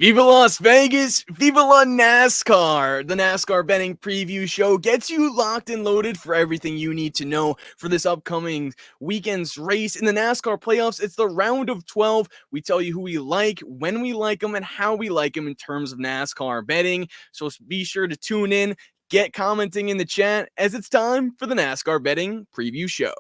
Viva Las Vegas, Viva La NASCAR. The NASCAR Betting Preview Show gets you locked and loaded for everything you need to know for this upcoming weekend's race. In the NASCAR playoffs, it's the round of 12. We tell you who we like, when we like them, and how we like them in terms of NASCAR betting. So be sure to tune in, get commenting in the chat, as it's time for the NASCAR Betting Preview Show.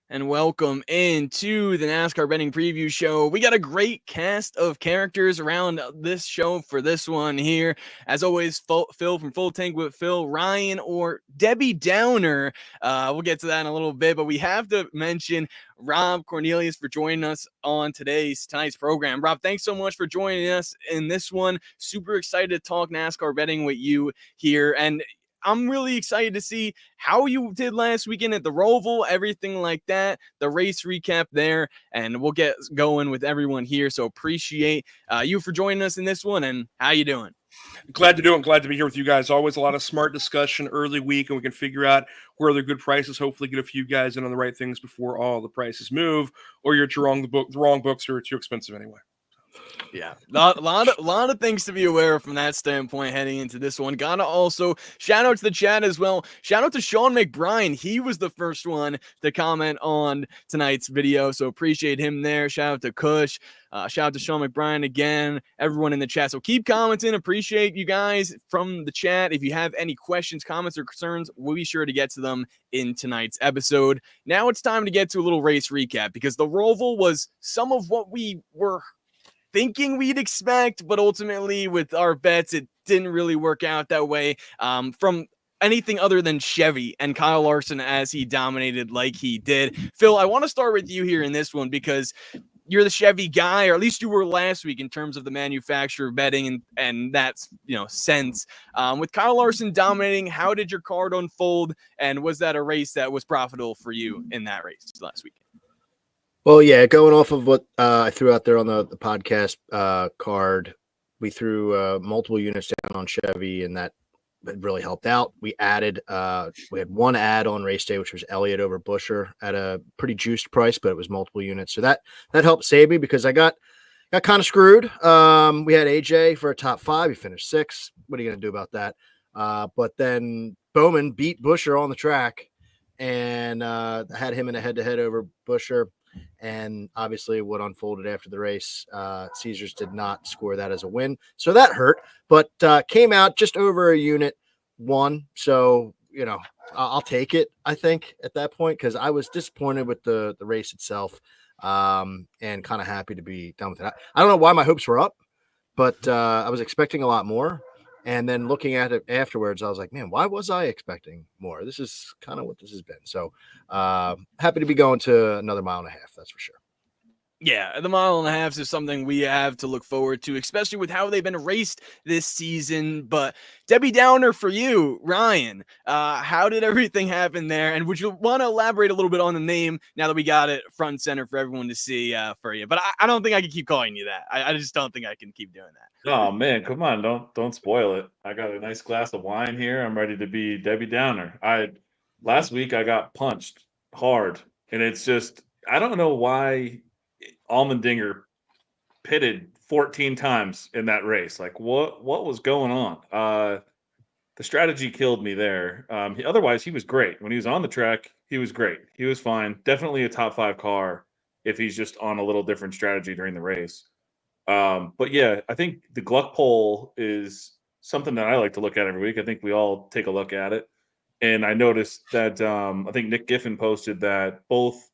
And welcome into the NASCAR Betting Preview Show. We got a great cast of characters around this show for this one here. As always, Phil from Full Tank with Phil, Ryan, or Debbie Downer. We'll get to that in a little bit, but we have to mention Rob Cornelius for joining us on tonight's program. Rob, thanks so much for joining us in this one. Super excited to talk NASCAR betting with you here. And I'm really excited to see how you did last weekend at the ROVAL, everything like that, the race recap there, and we'll get going with everyone here. So appreciate you for joining us in this one, and how you doing? Glad to do it. Glad to be here with you guys. Always a lot of smart discussion early week, and we can figure out where the good prices. Hopefully, get a few guys in on the right things before all the prices move, or you're too wrong. The wrong books are too expensive anyway. Yeah, a lot of things to be aware of from that standpoint heading into this one. Gotta also shout out to the chat as well. Shout out to Sean McBride. He was the first one to comment on tonight's video, so appreciate him there. Shout out to Kush. Shout out to Sean McBride again. Everyone in the chat. So keep commenting. Appreciate you guys from the chat. If you have any questions, comments, or concerns, we'll be sure to get to them in tonight's episode. Now it's time to get to a little race recap, because the ROVAL was some of what we were thinking we'd expect, but ultimately with our bets, it didn't really work out that way. From anything other than Chevy and Kyle Larson as he dominated like he did. Phil, I want to start with you here in this one, because you're the Chevy guy, or at least you were last week in terms of the manufacturer betting and that's, sense. With Kyle Larson dominating, how did your card unfold? And was that a race that was profitable for you in that race last weekend? Well, yeah, going off of what I threw out there on the podcast card, we threw multiple units down on Chevy, and that really helped out. We added, we had one ad on race day, which was Elliott over Buescher at a pretty juiced price, but it was multiple units. So that helped save me, because I got kind of screwed. We had AJ for a top 5. He finished 6th. What are you going to do about that? But then Bowman beat Buescher on the track, and had him in a head-to-head over Buescher. And obviously what unfolded after the race, Caesars did not score that as a win. So that hurt, but came out just over a unit, won. So, I'll take it, I think, at that point, because I was disappointed with the race itself, and kind of happy to be done with it. I don't know why my hopes were up, but I was expecting a lot more. And then looking at it afterwards, I was like, man, why was I expecting more? This is kind of what this has been. So happy to be going to another mile and a half. That's for sure. Yeah, the mile and a half is something we have to look forward to, especially with how they've been raced this season. But Debbie Downer, for you, Ryan, how did everything happen there? And would you want to elaborate a little bit on the name now that we got it front and center for everyone to see for you? But I don't think I can keep calling you that. I just don't think I can keep doing that. Oh man, come on, don't spoil it. I got a nice glass of wine here. I'm ready to be Debbie Downer. Last week I got punched hard, and it's just I don't know why Allmendinger pitted 14 times in that race. Like what was going on? The strategy killed me there. Otherwise, he was great. When he was on the track, he was great. He was fine. Definitely a top 5 car if he's just on a little different strategy during the race. But yeah, I think the Gluck poll is something that I like to look at every week. I think we all take a look at it. And I noticed that I think Nick Giffen posted that both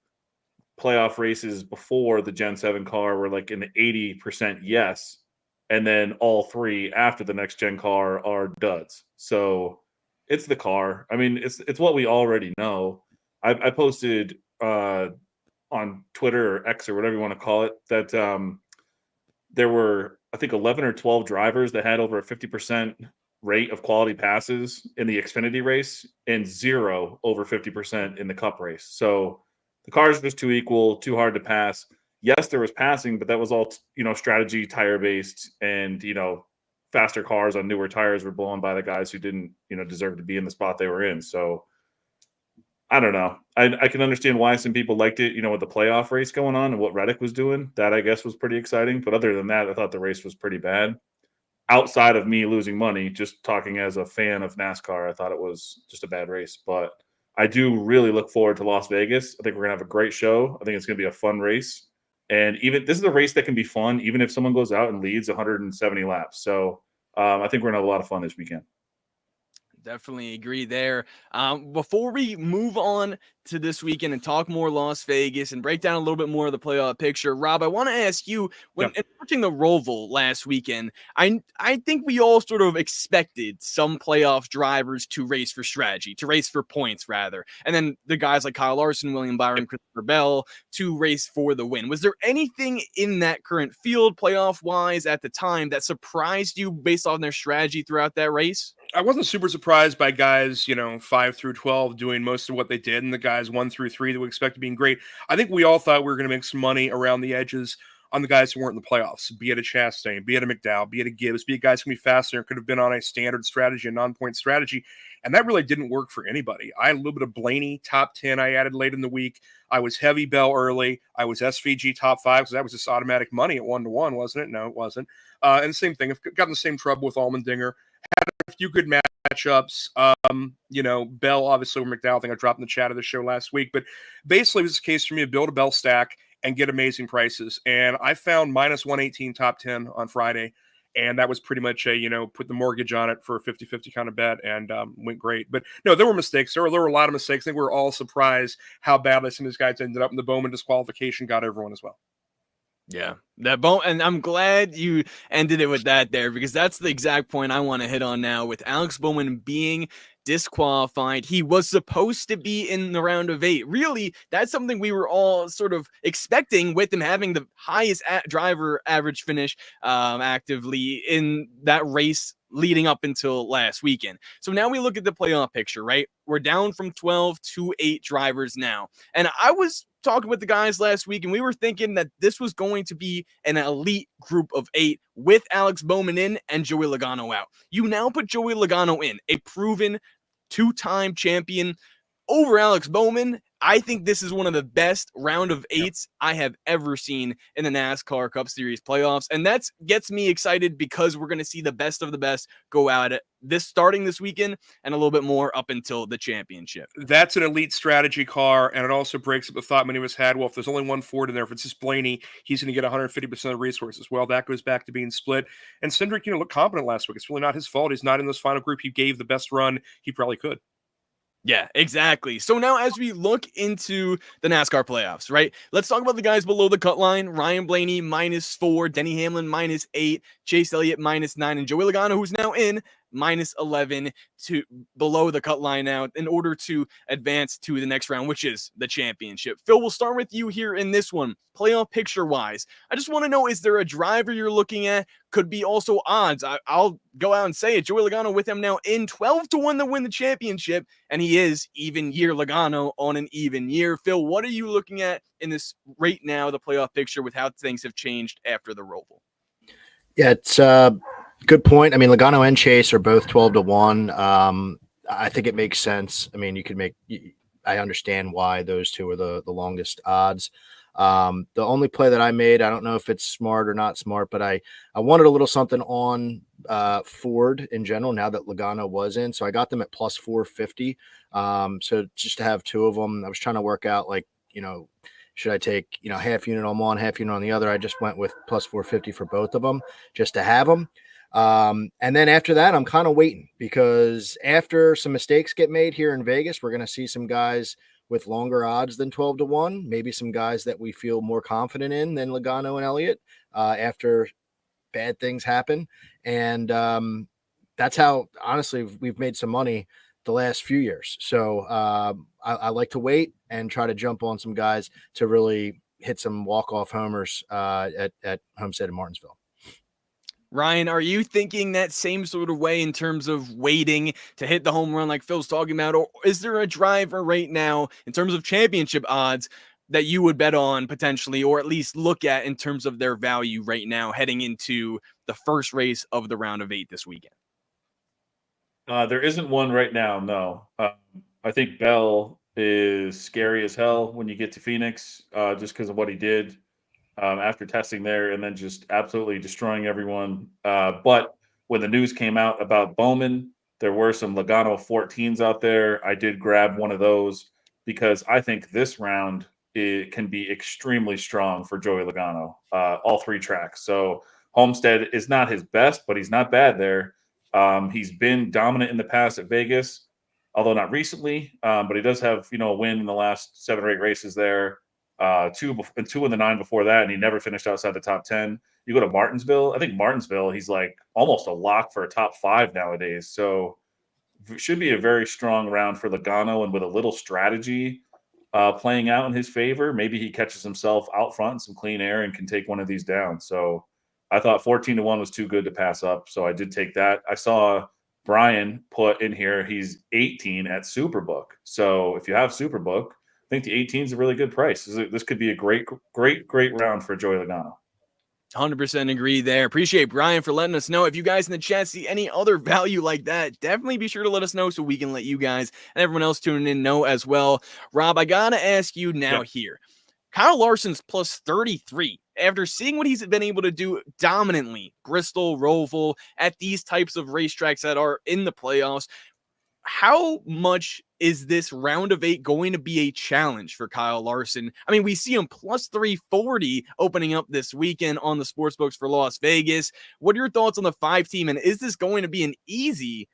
playoff races before the Gen 7 car were like an 80% yes. And then all 3 after the next gen car are duds. So it's the car. I mean, it's what we already know. I posted on Twitter or X or whatever you want to call it that there were, I think, 11 or 12 drivers that had over a 50% rate of quality passes in the Xfinity race and 0 over 50% in the Cup race. So the cars were just too equal, too hard to pass. Yes, there was passing, but that was all, strategy, tire based, and, faster cars on newer tires were blown by the guys who didn't, deserve to be in the spot they were in. So I don't know. I can understand why some people liked it, with the playoff race going on and what Reddick was doing. That, I guess, was pretty exciting. But other than that, I thought the race was pretty bad. Outside of me losing money, just talking as a fan of NASCAR, I thought it was just a bad race. But I do really look forward to Las Vegas. I think we're going to have a great show. I think it's going to be a fun race. And even this is a race that can be fun, even if someone goes out and leads 170 laps. So I think we're going to have a lot of fun this weekend. Definitely agree there. Before we move on to this weekend and talk more Las Vegas and break down a little bit more of the playoff picture, Rob, I want to ask you, when watching the ROVAL last weekend, I think we all sort of expected some playoff drivers to race for strategy, to race for points rather, and then the guys like Kyle Larson, William Byron, Christopher Bell to race for the win. Was there anything in that current field playoff-wise at the time that surprised you based on their strategy throughout that race? I wasn't super surprised by guys, 5 through 12 doing most of what they did, and the guys 1 through 3 that we expect to being great. I think we all thought we were going to make some money around the edges on the guys who weren't in the playoffs, be it a Chastain, be it a McDowell, be it a Gibbs, be it guys who can be faster and could have been on a standard strategy, a non-point strategy, and that really didn't work for anybody. I had a little bit of Blaney, top 10 I added late in the week. I was heavy Bell early. I was SVG top 5 because that was just automatic money at 1-1, wasn't it? No, it wasn't. And the same thing. I've gotten the same trouble with Allmendinger. Had a few good matchups. Bell, obviously, or McDowell, I think I dropped in the chat of the show last week. But basically, it was a case for me to build a Bell stack and get amazing prices. And I found minus 118 top 10 on Friday. And that was pretty much a, put the mortgage on it for a 50-50 kind of bet, and went great. But no, there were mistakes. There were a lot of mistakes. I think we were all surprised how badly some of these guys ended up, and the Bowman disqualification got everyone as well. Yeah, and I'm glad you ended it with that there, because that's the exact point I want to hit on now. With Alex Bowman being disqualified, he was supposed to be in the round of 8. Really, that's something we were all sort of expecting, with him having the highest driver average finish actively in that race leading up until last weekend. So now we look at the playoff picture, right? We're down from 12 to 8 drivers now. And I was talking with the guys last week, and we were thinking that this was going to be an elite group of 8 with Alex Bowman in and Joey Logano out. You now put Joey Logano in, a proven 2-time champion, over Alex Bowman. I think this is one of the best round of 8s I have ever seen in the NASCAR Cup Series playoffs. And that gets me excited, because we're going to see the best of the best go out at this starting this weekend and a little bit more up until the championship. That's an elite strategy car, and it also breaks up the thought many of us had. Well, if there's only one Ford in there, if it's just Blaney, he's going to get 150% of the resources. Well, that goes back to being split. And Cindric, looked competent last week. It's really not his fault. He's not in this final group. He gave the best run he probably could. Yeah, exactly. So now as we look into the NASCAR playoffs, right, let's talk about the guys below the cut line. Ryan Blaney -4, Denny Hamlin -8, Chase Elliott -9, and Joey Logano, who's now in, -11 to below the cut line now in order to advance to the next round, which is the championship. Phil, we'll start with you here in this one. Playoff picture wise, I just want to know, is there a driver you're looking at? Could be also odds. I'll go out and say it. Joey Logano with him now in 12-1 to win the championship, and he is even year Logano on an even year. Phil, what are you looking at in this right now, the playoff picture, with how things have changed after the ROVAL? Yeah, it's good point. I mean, Logano and Chase are both 12-1. I think it makes sense. I mean, I understand why those two are the longest odds. The only play that I made, I don't know if it's smart or not smart, but I wanted a little something on Ford in general now that Logano was in. So I got them at plus 450. So just to have 2 of them, I was trying to work out, should I take, half unit on one, half unit on the other? I just went with plus 450 for both of them just to have them. And then after that, I'm kind of waiting, because after some mistakes get made here in Vegas, we're going to see some guys with longer odds than 12-1. Maybe some guys that we feel more confident in than Logano and Elliott after bad things happen. And that's how, honestly, we've made some money the last few years. So I like to wait and try to jump on some guys to really hit some walk-off homers at Homestead in Martinsville. Ryan, are you thinking that same sort of way in terms of waiting to hit the home run like Phil's talking about? Or is there a driver right now in terms of championship odds that you would bet on potentially, or at least look at in terms of their value right now heading into the first race of the round of 8 this weekend? There isn't one right now, no. I think Bell is scary as hell when you get to Phoenix just because of what he did after testing there and then just absolutely destroying everyone. But when the news came out about Bowman, there were some Logano 14s out there. I did grab one of those because I think this round it can be extremely strong for Joey Logano, all 3 tracks. So Homestead is not his best, but he's not bad there. He's been dominant in the past at Vegas, although not recently. But he does have, a win in the last 7 or 8 races there. 2 in the 9 before that, and he never finished outside the top 10. You go to Martinsville. I think Martinsville, he's like almost a lock for a top 5 nowadays. So it should be a very strong round for Logano, and with a little strategy playing out in his favor, maybe he catches himself out front in some clean air and can take one of these down. So I thought 14-1 was too good to pass up, so I did take that. I saw Brian put in here he's 18 at Superbook. So if you have Superbook, I think the 18 is a really good price. This could be a great round for Joey Logano. 100% agree there. Appreciate Brian for letting us know. If you guys in the chat see any other value like that, definitely be sure to let us know so we can let you guys and everyone else tuning in know as well. Rob, I gotta ask you now here. Kyle Larson's plus 33. After seeing what he's been able to do dominantly, Bristol, Roval, at these types of racetracks that are in the playoffs, how much is this round of 8 going to be a challenge for Kyle Larson? I mean, we see him plus 340 opening up this weekend on the sportsbooks for Las Vegas. What are your thoughts on the 5 team? And is this going to be an easy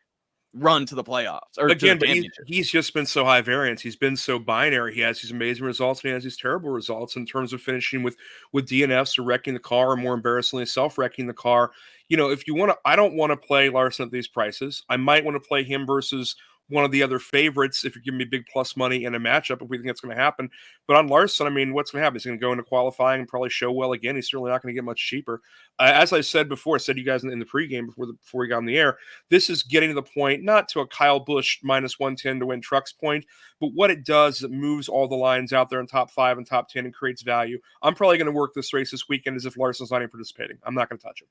run to the playoffs? Or again, but he's just been so high variance. He's been so binary. He has these amazing results and he has these terrible results in terms of finishing with DNFs or wrecking the car, or more embarrassingly, self-wrecking the car. If you want to, I don't want to play Larson at these prices. I might want to play him versus one of the other favorites if you're giving me big plus money in a matchup, if we think that's going to happen. But on Larson, I mean, what's going to happen? He's going to go into qualifying and probably show well again. He's certainly not going to get much cheaper. As I said before, I said to you guys in the pregame before we got on the air, this is getting to the point, not to a Kyle Busch minus 110 to win trucks point, but what it does is it moves all the lines out there in top 5 and top 10 and creates value. I'm probably going to work this race this weekend as if Larson's not even participating. I'm not going to touch him.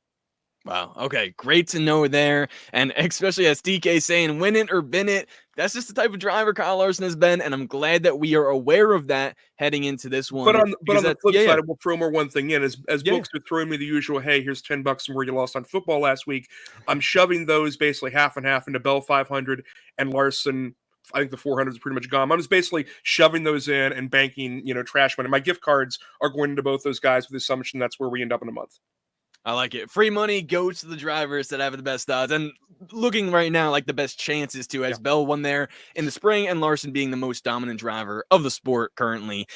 Wow. Okay. Great to know there. And especially as DK saying, win it or bin it. That's just the type of driver Kyle Larson has been. And I'm glad that we are aware of that heading into this one. But on the flip side, we'll throw more one thing in. As books are throwing me the usual, hey, here's $10 from where you lost on football last week. I'm shoving those basically half and half into Bell 500 and Larson. I think the 400 is pretty much gone. I'm just basically shoving those in and banking, trash money. My gift cards are going into both those guys with the assumption that's where we end up in a month. I like it. Free money goes to the drivers that have the best odds. And looking right now like the best chances to, as Bell won there in the spring and Larson being the most dominant driver of the sport currently.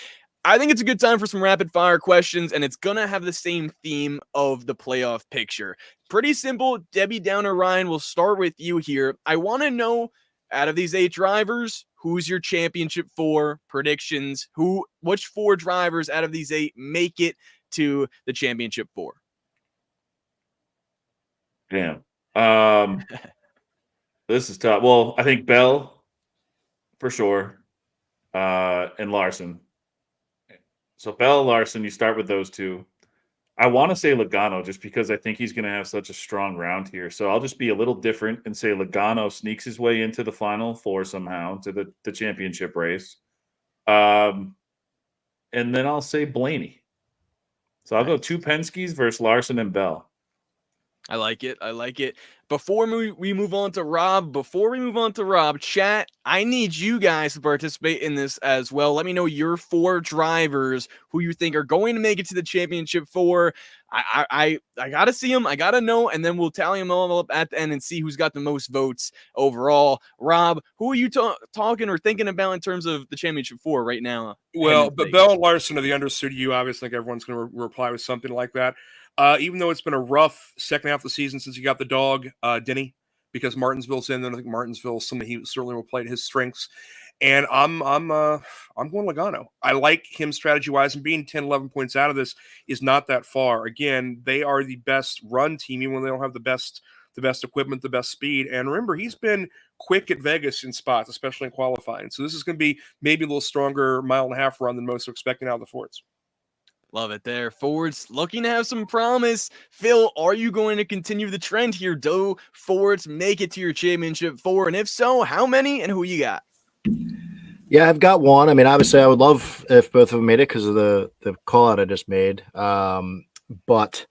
I think it's a good time for some rapid fire questions, and it's going to have the same theme of the playoff picture. Pretty simple. Debbie Downer, Ryan, we'll start with you here. I want to know, out of these 8 drivers, who's your championship 4 predictions? Which 4 drivers out of these 8 make it to the championship 4? Damn. This is tough. Well, I think Bell for sure, and Larson. So Bell, Larson, you start with those 2. I want to say Logano just because I think he's going to have such a strong round here. So I'll just be a little different and say Logano sneaks his way into the final 4 somehow to the championship race. And then I'll say Blaney. So I'll go 2 Penske's versus Larson and Bell. I like it. I like it. Before we move on to Rob, chat, I need you guys to participate in this as well. Let me know your 4 drivers who you think are going to make it to the championship 4. I gotta see them. I gotta know, and then we'll tally them all up at the end and see who's got the most votes overall. Rob, who are you talking or thinking about in terms of the championship 4 right now? Well, but Bell and Larson are the undersuited you. Obviously, like everyone's going to reply with something like that. Even though it's been a rough second half of the season since you got the dog, Denny, because Martinsville's in, and I think Martinsville's something he certainly will play to his strengths. And I'm going Logano. I like him strategy wise, and being 10, 11 points out of this is not that far. Again, they are the best run team, even when they don't have the best equipment, the best speed. And remember, he's been quick at Vegas in spots, especially in qualifying. So this is going to be maybe a little stronger 1.5 mile run than most are expecting out of the Fords. Love it there. Fords looking to have some promise. Phil, are you going to continue the trend here? Do Fords make it to your championship 4? And if so, how many and who you got? Yeah, I've got one. I mean, obviously, I would love if both of them made it because of the call out I just made. But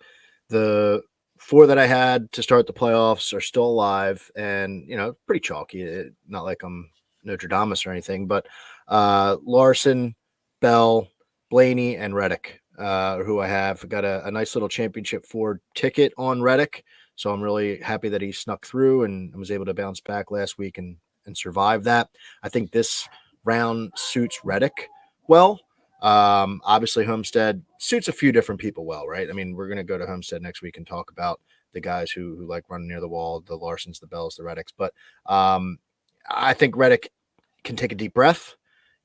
the 4 that I had to start the playoffs are still alive, and pretty chalky. Not like I'm Notre Dame or anything, but Larson, Bell, Blaney, and Reddick, who I have. Got a nice little championship 4 ticket on Reddick, so I'm really happy that he snuck through and was able to bounce back last week and survive that. I think this round suits Reddick well. Obviously Homestead suits a few different people well, right? I mean, we're going to go to Homestead next week and talk about the guys who like running near the wall, the Larsons, the Bells, the Reddicks. But I think Reddick can take a deep breath.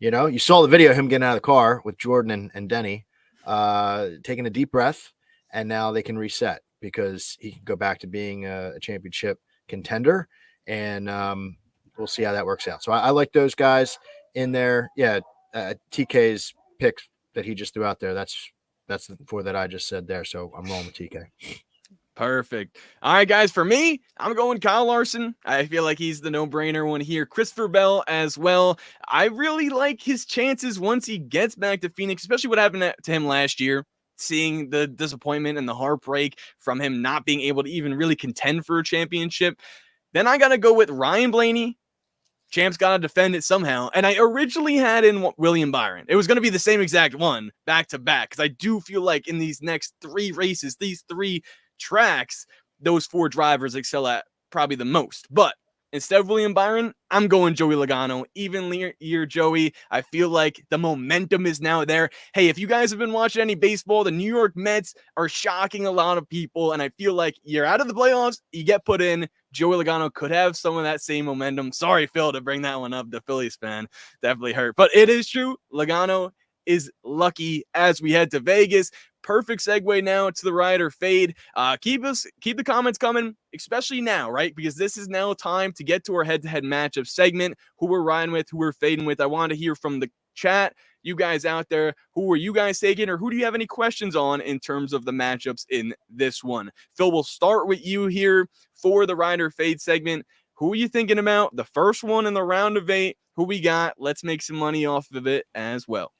You saw the video of him getting out of the car with Jordan and Denny, taking a deep breath, and now they can reset because he can go back to being a championship contender, and we'll see how that works out. So I like those guys in there. Yeah, TK's pick that he just threw out there, that's the 4 that I just said there. So I'm rolling with TK. Perfect. All right, guys, for me, I'm going Kyle Larson. I feel like he's the no-brainer one here. Christopher Bell as well. I really like his chances once he gets back to Phoenix, especially what happened to him last year. Seeing the disappointment and the heartbreak from him not being able to even really contend for a championship. Then I got to go with Ryan Blaney. Champ's got to defend it somehow. And I originally had in William Byron. It was going to be the same exact one back to back because I do feel like in these next 3 races, these 3 tracks, those 4 drivers excel at probably the most. But instead of William Byron, I'm going Joey Logano. Even year Joey. I feel like the momentum is now there. Hey, if you guys have been watching any baseball, the New York Mets are shocking a lot of people. And I feel like you're out of the playoffs, you get put in. Joey Logano could have some of that same momentum. Sorry, Phil, to bring that one up. The Phillies fan definitely hurt. But it is true. Logano is lucky as we head to Vegas. Perfect segue now to the ride or fade. Keep the comments coming, especially now, right? Because this is now time to get to our head-to-head matchup segment. Who we're riding with, who we're fading with. I want to hear from the chat. You guys out there, who are you guys taking, or who do you have any questions on in terms of the matchups in this one? Phil, we'll start with you here for the ride or fade segment. Who are you thinking about? The first one in the round of 8. Who we got? Let's make some money off of it as well.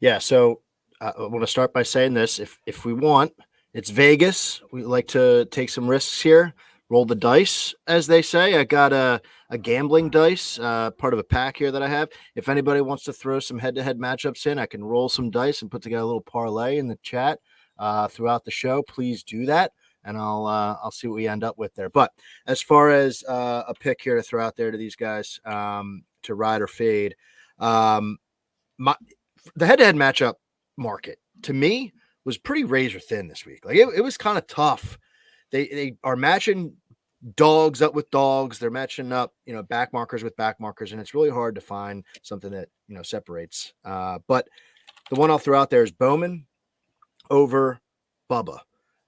Yeah, so I want to start by saying this. If we want, it's Vegas. We like to take some risks here. Roll the dice, as they say. I got a gambling dice, part of a pack here that I have. If anybody wants to throw some head-to-head matchups in, I can roll some dice and put together a little parlay in the chat throughout the show. Please do that, and I'll see what we end up with there. But as far as a pick here to throw out there to these guys to ride or fade, the head-to-head matchup market to me was pretty razor thin this week. Like it was kind of tough. They are matching dogs up with dogs. They're matching up, back markers with back markers, and it's really hard to find something that separates. But the one I'll throw out there is Bowman over Bubba,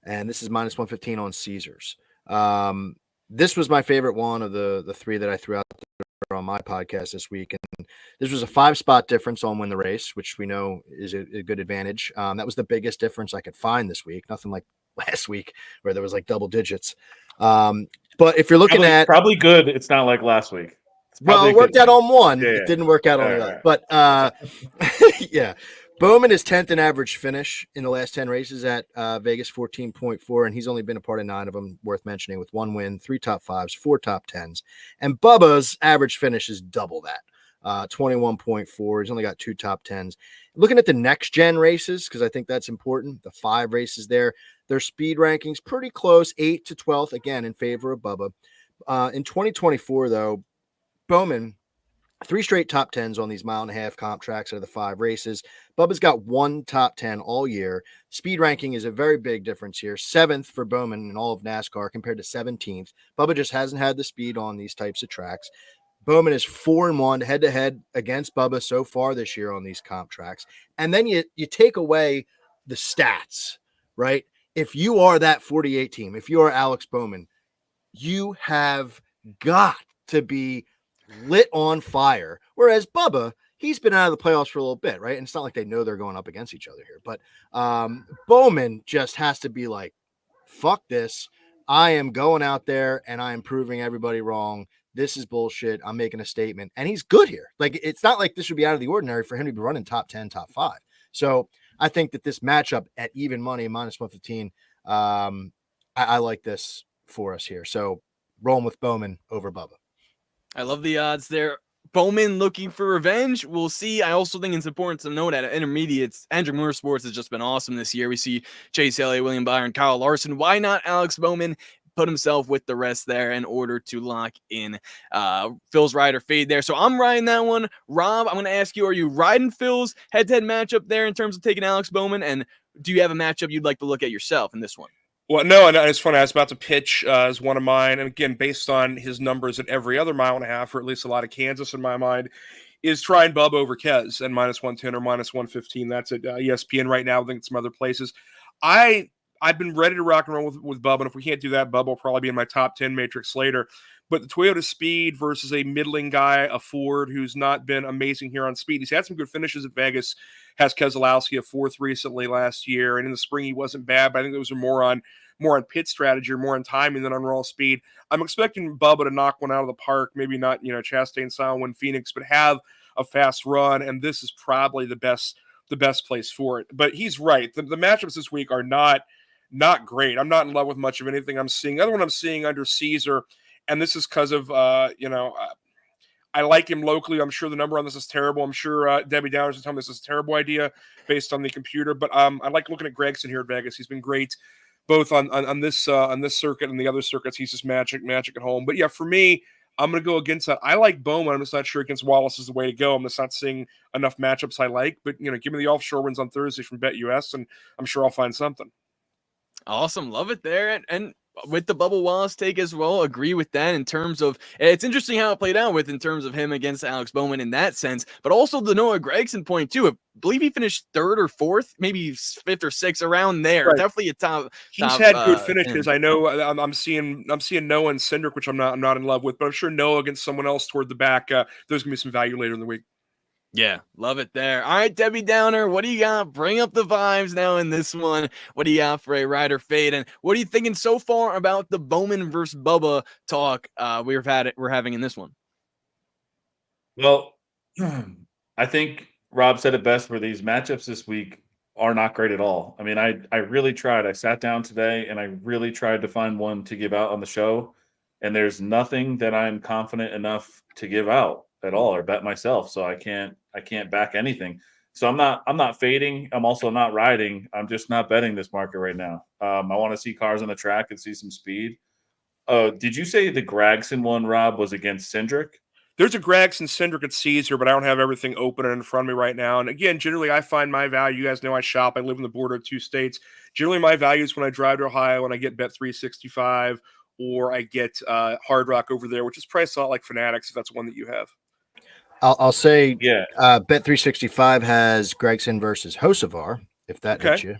and this is -115 on Caesars. This was my favorite one of the 3 that I threw out there on my podcast this week, and this was a 5-spot difference on win the race, which we know is a good advantage. That was the biggest difference I could find this week. Nothing like last week where there was like double digits. But if you're looking at probably good, it's not like last week. Well, it worked out on one. Yeah. It didn't work out on the other. Right. But yeah. Bowman is 10th in average finish in the last 10 races at Vegas 14.4, and he's only been a part of 9 of them, worth mentioning, with 1 win, 3 top 5s, 4 top 10s. And Bubba's average finish is double that, 21.4. He's only got 2 top 10s. Looking at the next gen races, because I think that's important, the 5 races there, their speed rankings pretty close, 8 to 12th, again, in favor of Bubba. In 2024, though, Bowman, 3 straight top 10s on these 1.5 mile comp tracks out of the 5 races. Bubba's got 1 top 10 all year. Speed ranking is a very big difference here. 7th for Bowman in all of NASCAR compared to 17th. Bubba just hasn't had the speed on these types of tracks. Bowman is 4-1 head-to-head against Bubba so far this year on these comp tracks. And then you take away the stats, right? If you are that 48 team, if you are Alex Bowman, you have got to be lit on fire. Whereas Bubba, he's been out of the playoffs for a little bit, right? And it's not like they know they're going up against each other here. But Bowman just has to be like, fuck this. I am going out there and I am proving everybody wrong. This is bullshit. I'm making a statement. And he's good here. Like, it's not like this should be out of the ordinary for him to be running top 10, top 5. So I think that this matchup at even money, minus 115, I like this for us here. So rolling with Bowman over Bubba. I love the odds there. Bowman looking for revenge. We'll see. I also think it's important to note at intermediates, Hendrick Motorsports has just been awesome this year. We see Chase Elliott, William Byron, Kyle Larson. Why not Alex Bowman put himself with the rest there in order to lock in Phil's ride or fade there? So I'm riding that one. Rob, I'm going to ask you, are you riding Phil's head-to-head matchup there in terms of taking Alex Bowman? And do you have a matchup you'd like to look at yourself in this one? Well, no, and it's funny. I was about to pitch as one of mine, and again, based on his numbers at every other 1.5 mile, or at least a lot of Kansas in my mind, is trying Bub over Kez and minus 110 or minus 115. That's at ESPN right now. I think some other places. I've been ready to rock and roll with Bub, and if we can't do that, Bub will probably be in my top 10 matrix later. But the Toyota Speed versus a middling guy, a Ford, who's not been amazing here on speed. He's had some good finishes at Vegas. Has Keselowski a 4th recently last year, and in the spring he wasn't bad, but I think those are more on pit strategy or more on timing than on raw speed. I'm expecting Bubba to knock one out of the park, maybe not, Chastain style win Phoenix, but have a fast run, and this is probably the best place for it. But he's right. The matchups this week are not great. I'm not in love with much of anything I'm seeing. The other one I'm seeing under Caesar, and this is because of, I like him locally. I'm sure the number on this is terrible. I'm sure Debbie Downers will tell me this is a terrible idea based on the computer. But I like looking at Gragson here at Vegas. He's been great both on this circuit and the other circuits. He's just magic at home. But yeah, for me, I'm going to go against that. I like Bowman. I'm just not sure against Wallace is the way to go. I'm just not seeing enough matchups I like. But give me the offshore wins on Thursday from BetUS, and I'm sure I'll find something. Awesome. Love it there. And with the Bubba Wallace take as well, agree with that in terms of, it's interesting how it played out in terms of him against Alex Bowman in that sense, but also the Noah Gragson point too. I believe he finished 3rd or 4th, maybe 5th or 6th, around there. Right. Definitely a top. He's had good finishes. I know I'm seeing Noah and Cindric, which I'm not in love with, but I'm sure Noah against someone else toward the back, there's gonna be some value later in the week. Yeah, love it there. All right, Debbie Downer, what do you got? Bring up the vibes now in this one. What do you got for a rider fade? And what are you thinking so far about the Bowman versus Bubba talk we're having in this one? Well, I think Rob said it best, where these matchups this week are not great at all. I mean, I really tried. I sat down today and I really tried to find one to give out on the show, and there's nothing that I'm confident enough to give out at all or bet myself. So I can't back anything. So I'm not fading. I'm also not riding. I'm just not betting this market right now. I want to see cars on the track and see some speed. Did you say the Gragson one, Rob, was against Cindric? There's a Gragson Cindric at Caesar, but I don't have everything open and in front of me right now. And again, generally I find my value. You guys know I shop. I live in the border of 2 states. Generally my value is when I drive to Ohio and I get Bet365 or I get Hard Rock over there, which is priced a lot like Fanatics, if that's one that you have. I'll say, yeah. Bet365 has Gragson versus Hocevar, if that hits you.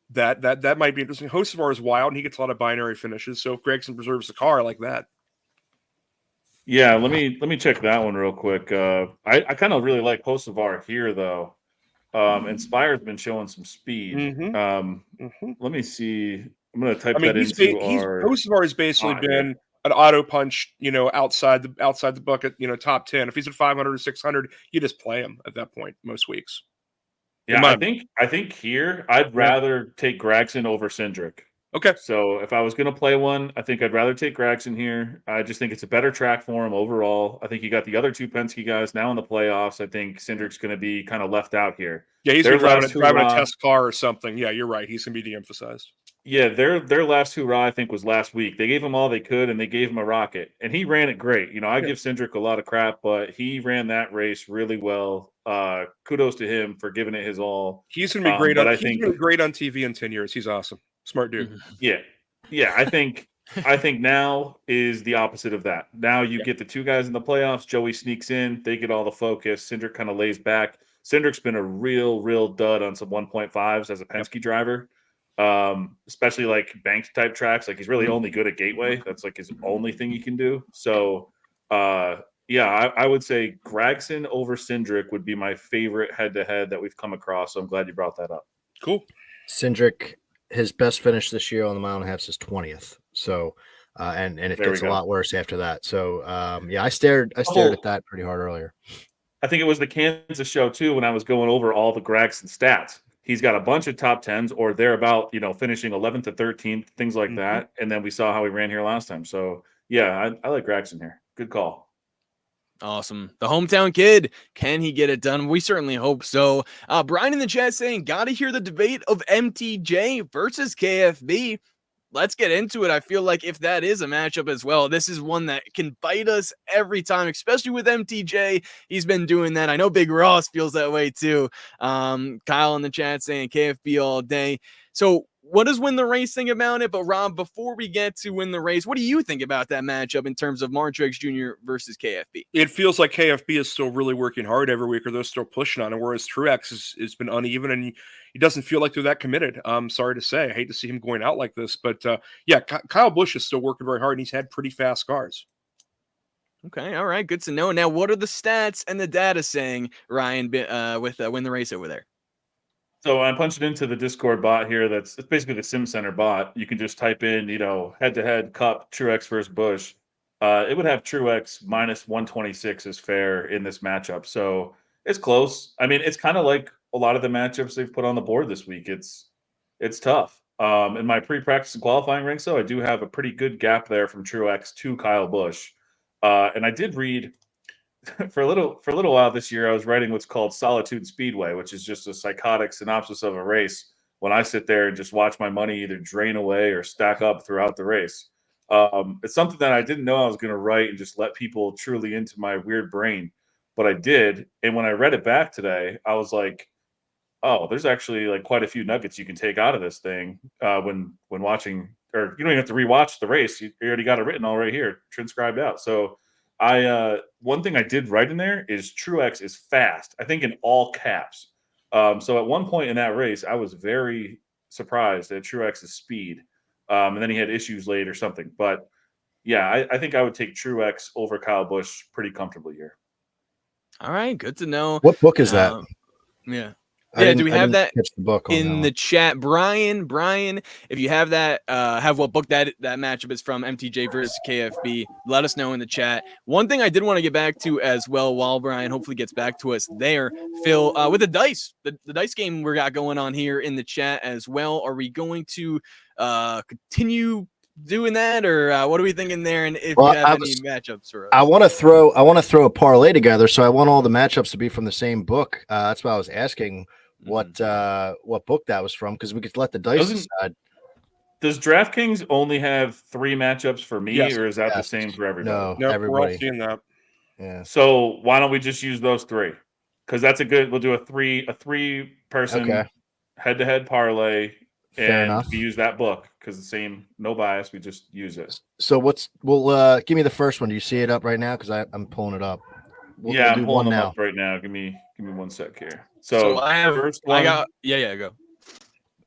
That might be interesting. Hocevar is wild, and he gets a lot of binary finishes. So if Gragson preserves the car, I like that. Yeah, let me check that one real quick. I kind of really like Hocevar here, though. Inspire's been showing some speed. Let me see. I'm going to type that into our. Hocevar has basically been an auto punch, outside the bucket, top 10. If he's at 500 or 600, you just play him at that point most weeks. Yeah, I think here I'd rather take Gragson over Cindric. Okay. So if I was going to play one, I think I'd rather take Gragson here. I just think it's a better track for him overall. I think you got the other two Penske guys now in the playoffs. I think Cindric's going to be kind of left out here. Yeah, he's going to be driving a test car or something. Yeah, you're right. He's going to be de-emphasized. Yeah, their last hurrah, I think, was last week. They gave him all they could, and they gave him a rocket. And he ran it great. You know, I give Cindric a lot of crap, but he ran that race really well. Kudos to him for giving it his all. He's going to be great. He's going to be great on TV in 10 years. He's awesome. Smart dude. Yeah. I think now is the opposite of that. Now you get the two guys in the playoffs. Joey sneaks in. They get all the focus. Cindric kind of lays back. Cindric's been a real dud on some 1.5s as a Penske driver. Especially like banked type tracks. Like he's really only good at Gateway. That's like his only thing he can do. So, I would say Gragson over Cindric would be my favorite head-to-head that we've come across. So I'm glad you brought that up. Cool. Cindric, his best finish this year on the mile and a half is 20th. So, and it gets a lot worse after that. So, I stared at that pretty hard earlier. I think it was the Kansas show too when I was going over all the Gragson stats. He's got a bunch of top 10s or thereabout, finishing 11th to 13th, things like that. And then we saw how he ran here last time. So, I like Gragson here. Good call. Awesome. The hometown kid. Can he get it done? We certainly hope so. Brian in the chat saying, got to hear the debate of MTJ versus KFB. Let's get into it. I feel like if that is a matchup as well, this is one that can bite us every time, especially with MTJ. He's been doing that. I know Big Ross feels that way too. Kyle in the chat saying KFB all day. So what does Win the Race think about it? But Rob, before we get to Win the Race, what do you think about that matchup in terms of Martrex Jr. versus KFB? It feels like KFB is still really working hard every week, or they're still pushing on it, whereas Truex has been uneven, and he doesn't feel like they're that committed. I'm sorry to say. I hate to see him going out like this. But, Kyle Busch is still working very hard, and he's had pretty fast cars. Okay, all right, good to know. Now, what are the stats and the data saying, Ryan, with Win the Race over there? So I punched it into the Discord bot here. It's basically the Sim Center bot. You can just type in, head-to-head Cup Truex versus Busch. It would have Truex minus 126 as fair in this matchup. So it's close. I mean, it's kind of like a lot of the matchups they've put on the board this week. It's tough. In my pre-practice and qualifying ranks, though, I do have a pretty good gap there from Truex to Kyle Busch. And I did read for a little while this year, I was writing what's called Solitude Speedway, which is just a psychotic synopsis of a race when I sit there and just watch my money either drain away or stack up throughout the race. It's something that I didn't know I was going to write and just let people truly into my weird brain, but I did. And when I read it back today, I was like, oh, there's actually like quite a few nuggets you can take out of this thing when watching, or you don't even have to rewatch the race. You already got it written all right here, transcribed out. So one thing I did write in there is Truex is fast, I think in all caps. So at one point in that race, I was very surprised at Truex's speed. And then he had issues late or something. But yeah, I think I would take Truex over Kyle Busch pretty comfortably here. All right, good to know. What book is that? Yeah. Do we have that the book in the chat? Brian, if you have that, have what book that matchup is from, MTJ versus KFB, let us know in the chat. One thing I did want to get back to as well, while Brian hopefully gets back to us there, Phil, with the dice, the dice game we got going on here in the chat as well. Are we going to continue doing that, or what are we thinking there? And if you have any matchups for us, I want to throw a parlay together, so I want all the matchups to be from the same book. That's why I was asking what book that was from, because we could let the dice decide. Does DraftKings only have 3 matchups for me, yes, or is that the same for everybody? No, everybody. we're all seeing that. Yeah. So why don't we just use those 3? Because that's we'll do a three person head-to-head parlay. Fair and enough. we use that book because the same, no bias. We just use it. So give me the first one. Do you see it up right now? Because I'm pulling it up. I'm pulling them up right now. Give me 1 sec here. So I have first one. go.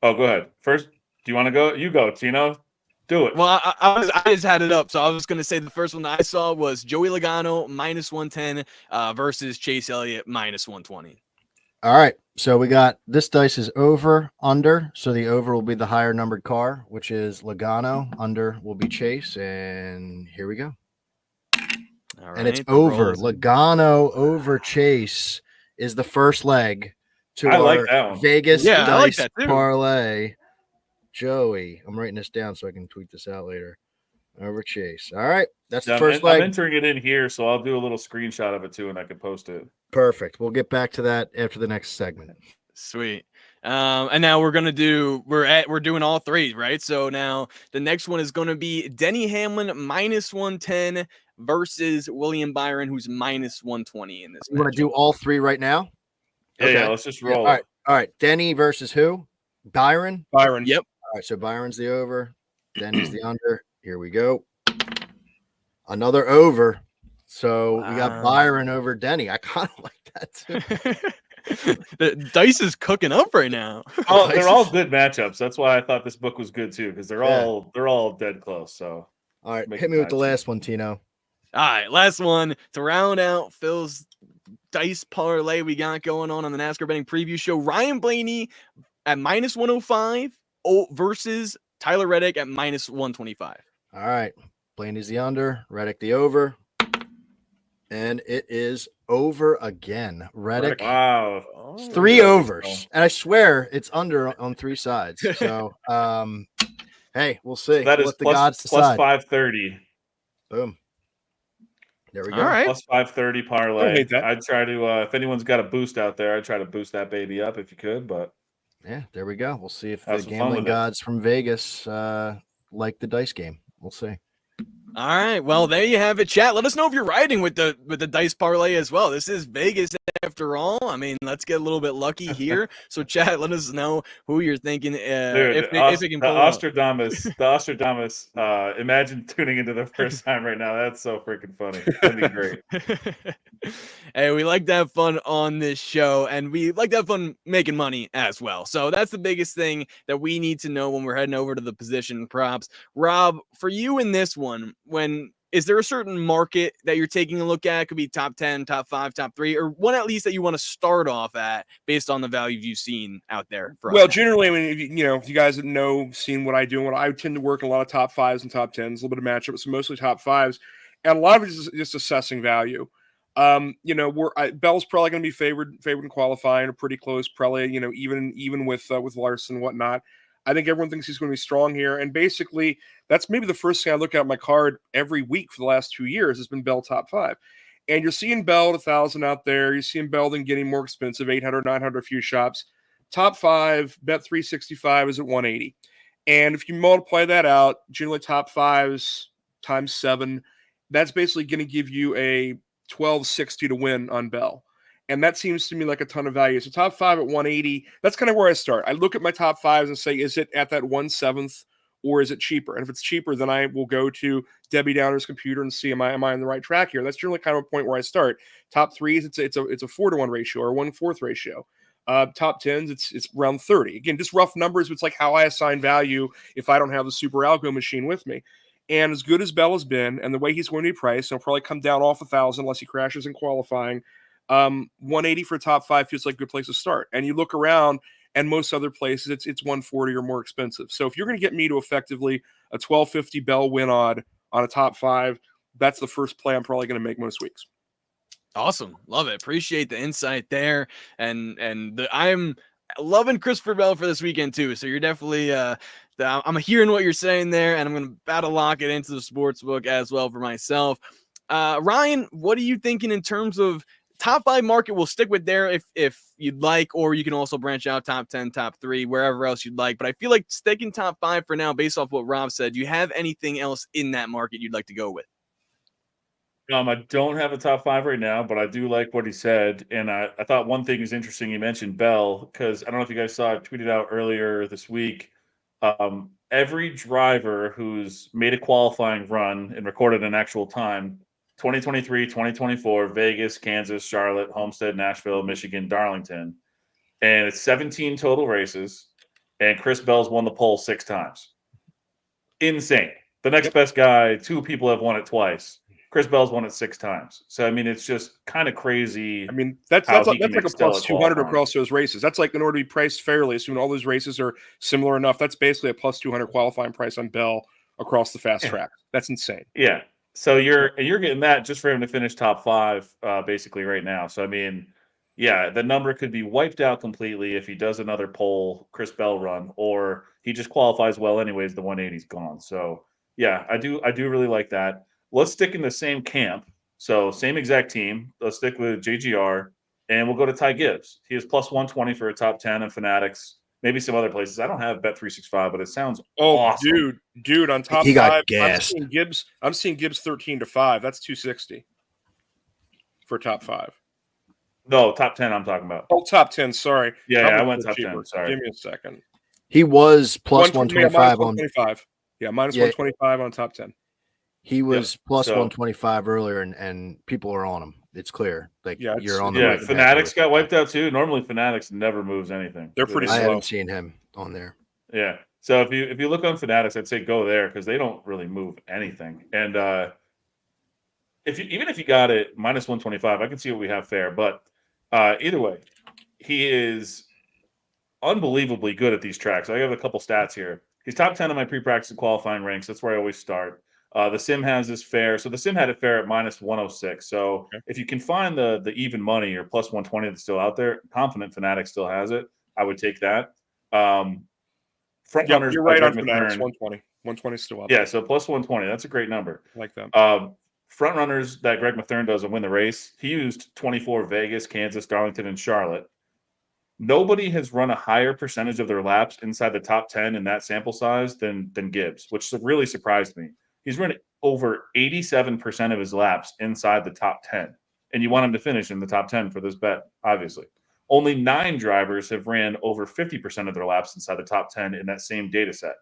Oh, go ahead. First, do you want to go? You go, Tino. Do it. Well, I just had it up, so I was going to say the first one that I saw was Joey Logano minus 110 versus Chase Elliott minus 120. All right. So we got this dice is over, under. So the over will be the higher numbered car, which is Logano. Under will be Chase. And here we go. All right, and it's over. Logano over Chase is the first leg. to I our like that one. Vegas Yeah, I like dice that too. parlay. Joey, I'm writing this down so I can tweet this out later. Over Chase. All right, that's the first I'm leg. entering it in here, so I'll do a little screenshot of it too, and I can post it. Perfect. We'll get back to that after the next segment. Sweet. And now we're doing all three, right? So now the next one is going to be Denny Hamlin -110 versus William Byron, who's -120 in this You want to matchup. do all three right now? Yeah, let's just roll. All right. Denny versus who? Byron. Byron. Yep. All right. So Byron's the over. Denny's the under. Here we go. Another over. So we got Wow. Byron over Denny. I kind of like that too. The dice is cooking up right now. Oh, they're all good matchups. That's why I thought this book was good too, because they're all dead close. So All right, Make hit it me with the nice. last one, Tino. All right, last one to round out Phil's dice parlay we got going on the NASCAR Betting Preview Show. Ryan Blaney at -105 versus Tyler Reddick at -125. All right, Blaney's the under, Reddick the over, and it is over again. Reddick, wow, it's three overs, and I swear it's under on three sides. So, hey, we'll see. that We'll is let the gods plus decide. 530. Boom. There we go. All right. Plus 530 Don't parlay. hate that. I'd try to if anyone's got a boost out there, I'd try to boost that baby up if you could. But Yeah, there we go. We'll see if Have the some fun gambling with it. gods from Vegas like the dice game. We'll see. All right. Well, there you have it, chat. Let us know if you're riding with the dice parlay as well. This is Vegas after all. I mean, let's get a little bit lucky here. So, chat, let us know who you're thinking dude, if it can the pull up. Ostradamus, imagine tuning into the first time right now. That's so freaking funny. That'd be great. Hey, we like to have fun on this show, and we like to have fun making money as well. So that's the biggest thing that we need to know when we're heading over to the position props. Rob, for you in this one, is there a certain market that you're taking a look at? It could be top 10, top 5, top 3, or one at least that you want to start off at based on the value you've seen out there. Well, generally, I mean, if you guys seen what I do, I tend to work in a lot of top 5s and top 10s, a little bit of matchups, so mostly top 5s, and a lot of it is just assessing value. Bell's probably going to be favored in qualifying, or pretty close, probably. Even with Larson and whatnot. I think everyone thinks he's going to be strong here, and basically that's maybe the first thing I look at my card every week for the last 2 years has been Bell top 5. And you're seeing Bell at 1,000 out there. You're seeing Bell then getting more expensive, 800, 900, a few shops. Top 5, bet 365 is at 180. And if you multiply that out, generally top 5s times 7, that's basically going to give you a 1260 to win on Bell. And that seems to me like a ton of value. So top 5 at 180, that's kind of where I start. I look at my top 5s and say, is it at that 1/7 or is it cheaper? And if it's cheaper, then I will go to Debbie Downer's computer and see, am I on the right track here? That's generally kind of a point where I start. Top 3s, it's a 4-to-1 ratio or 1/4 ratio. Top 10s, it's around 30. Again, just rough numbers. It's like how I assign value if I don't have the super algo machine with me. And as good as Bell has been, and the way he's going to be priced, he'll probably come down off 1,000 unless he crashes in qualifying. 180 for top 5 feels like a good place to start. And you look around, and most other places, it's 140 or more expensive. So if you're going to get me to effectively a 1250 Bell win odd on a top 5, that's the first play I'm probably going to make most weeks. Awesome. Love it. Appreciate the insight there. I'm loving Christopher Bell for this weekend too. So you're definitely I'm hearing what you're saying there, and I'm going to battle lock it into the sports book as well for myself. Ryan, what are you thinking in terms of top 5 market? We'll stick with there if you'd like, or you can also branch out top 10, top 3, wherever else you'd like. But I feel like sticking top 5 for now, based off what Rob said. Do you have anything else in that market you'd like to go with? I don't have a top 5 right now, but I do like what he said. And I thought one thing is interesting. You mentioned Bell, because I don't know if you guys saw it tweeted out earlier this week. Every driver who's made a qualifying run and recorded an actual time, 2023, 2024, Vegas, Kansas, Charlotte, Homestead, Nashville, Michigan, Darlington. And it's 17 total races. And Chris Bell's won the pole 6 times. Insane. The next best guy, 2 people have won it twice. Chris Bell's won it 6 times. So, I mean, it's just kind of crazy. I mean, that's like a plus 200 across those races. That's like, in order to be priced fairly, assuming all those races are similar enough, that's basically a plus 200 qualifying price on Bell across the fast track. That's insane. Yeah. So you're getting that just for him to finish top 5 basically right now. So, I mean, yeah, the number could be wiped out completely if he does another pole Chris Bell run, or he just qualifies well anyways. The 180's gone. So yeah, I do really like that. Let's stick in the same camp. So same exact team. Let's stick with JGR, and we'll go to Ty Gibbs. He is plus 120 for a top 10 in Fanatics. Maybe some other places. I don't have Bet365, but it sounds Oh, awesome. dude, on top He got five, gassed. I'm seeing Gibbs 13-5. That's 260 for top 5. No, top 10 I'm talking about. Oh, top 10. Sorry. Yeah, Probably I went a top cheaper. 10. Sorry. Give me a second. He was plus 125 125 on. 125. Yeah, minus Yeah. 125 on top 10. He was plus So- 125 earlier, and people are on him. It's clear. Like Yeah, it's- you're on the Yeah, right path Fanatics with it. got wiped out too. Normally Fanatics never moves anything. They're pretty I slow. haven't seen him on there. Yeah. So if you look on Fanatics, I'd say go there because they don't really move anything. And even if you got it minus 125, I can see what we have fair. But either way, he is unbelievably good at these tracks. I have a couple stats here. He's top 10 on my pre-practice and qualifying ranks. That's where I always start. The sim has this fair. So the sim had it fair at minus 106. So if you can find the even money or plus 120 that's still out there, confident Fanatics still has it. I would take that. Front Yeah, runners you're by right on Greg Fanatics. McMahon. 120. 120 is still up. Yeah, so plus 120. That's a great number. I like that. Front runners that Greg Mathern does and win the race. He used 24 Vegas, Kansas, Darlington, and Charlotte. Nobody has run a higher percentage of their laps inside the top 10 in that sample size than Gibbs, which really surprised me. He's run over 87% of his laps inside the top 10. And you want him to finish in the top 10 for this bet, obviously. Only 9 drivers have ran over 50% of their laps inside the top 10 in that same data set.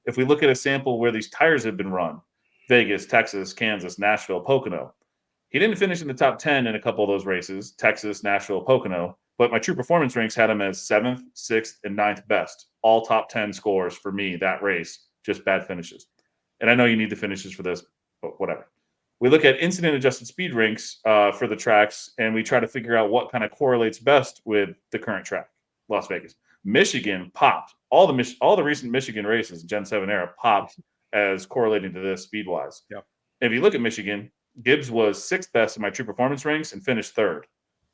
If we look at a sample where these tires have been run, Vegas, Texas, Kansas, Nashville, Pocono, he didn't finish in the top 10 in a couple of those races, Texas, Nashville, Pocono, but my true performance ranks had him as 7th, 6th, and 9th best. All top 10 scores for me that race, just bad finishes. And I know you need the finishes for this, but whatever. We look at incident-adjusted speed ranks for the tracks, and we try to figure out what kind of correlates best with the current track, Las Vegas. Michigan popped. All the recent Michigan races, Gen 7 era, popped as correlating to this speed-wise. Yep. If you look at Michigan, Gibbs was 6th best in my true performance ranks and finished 3rd.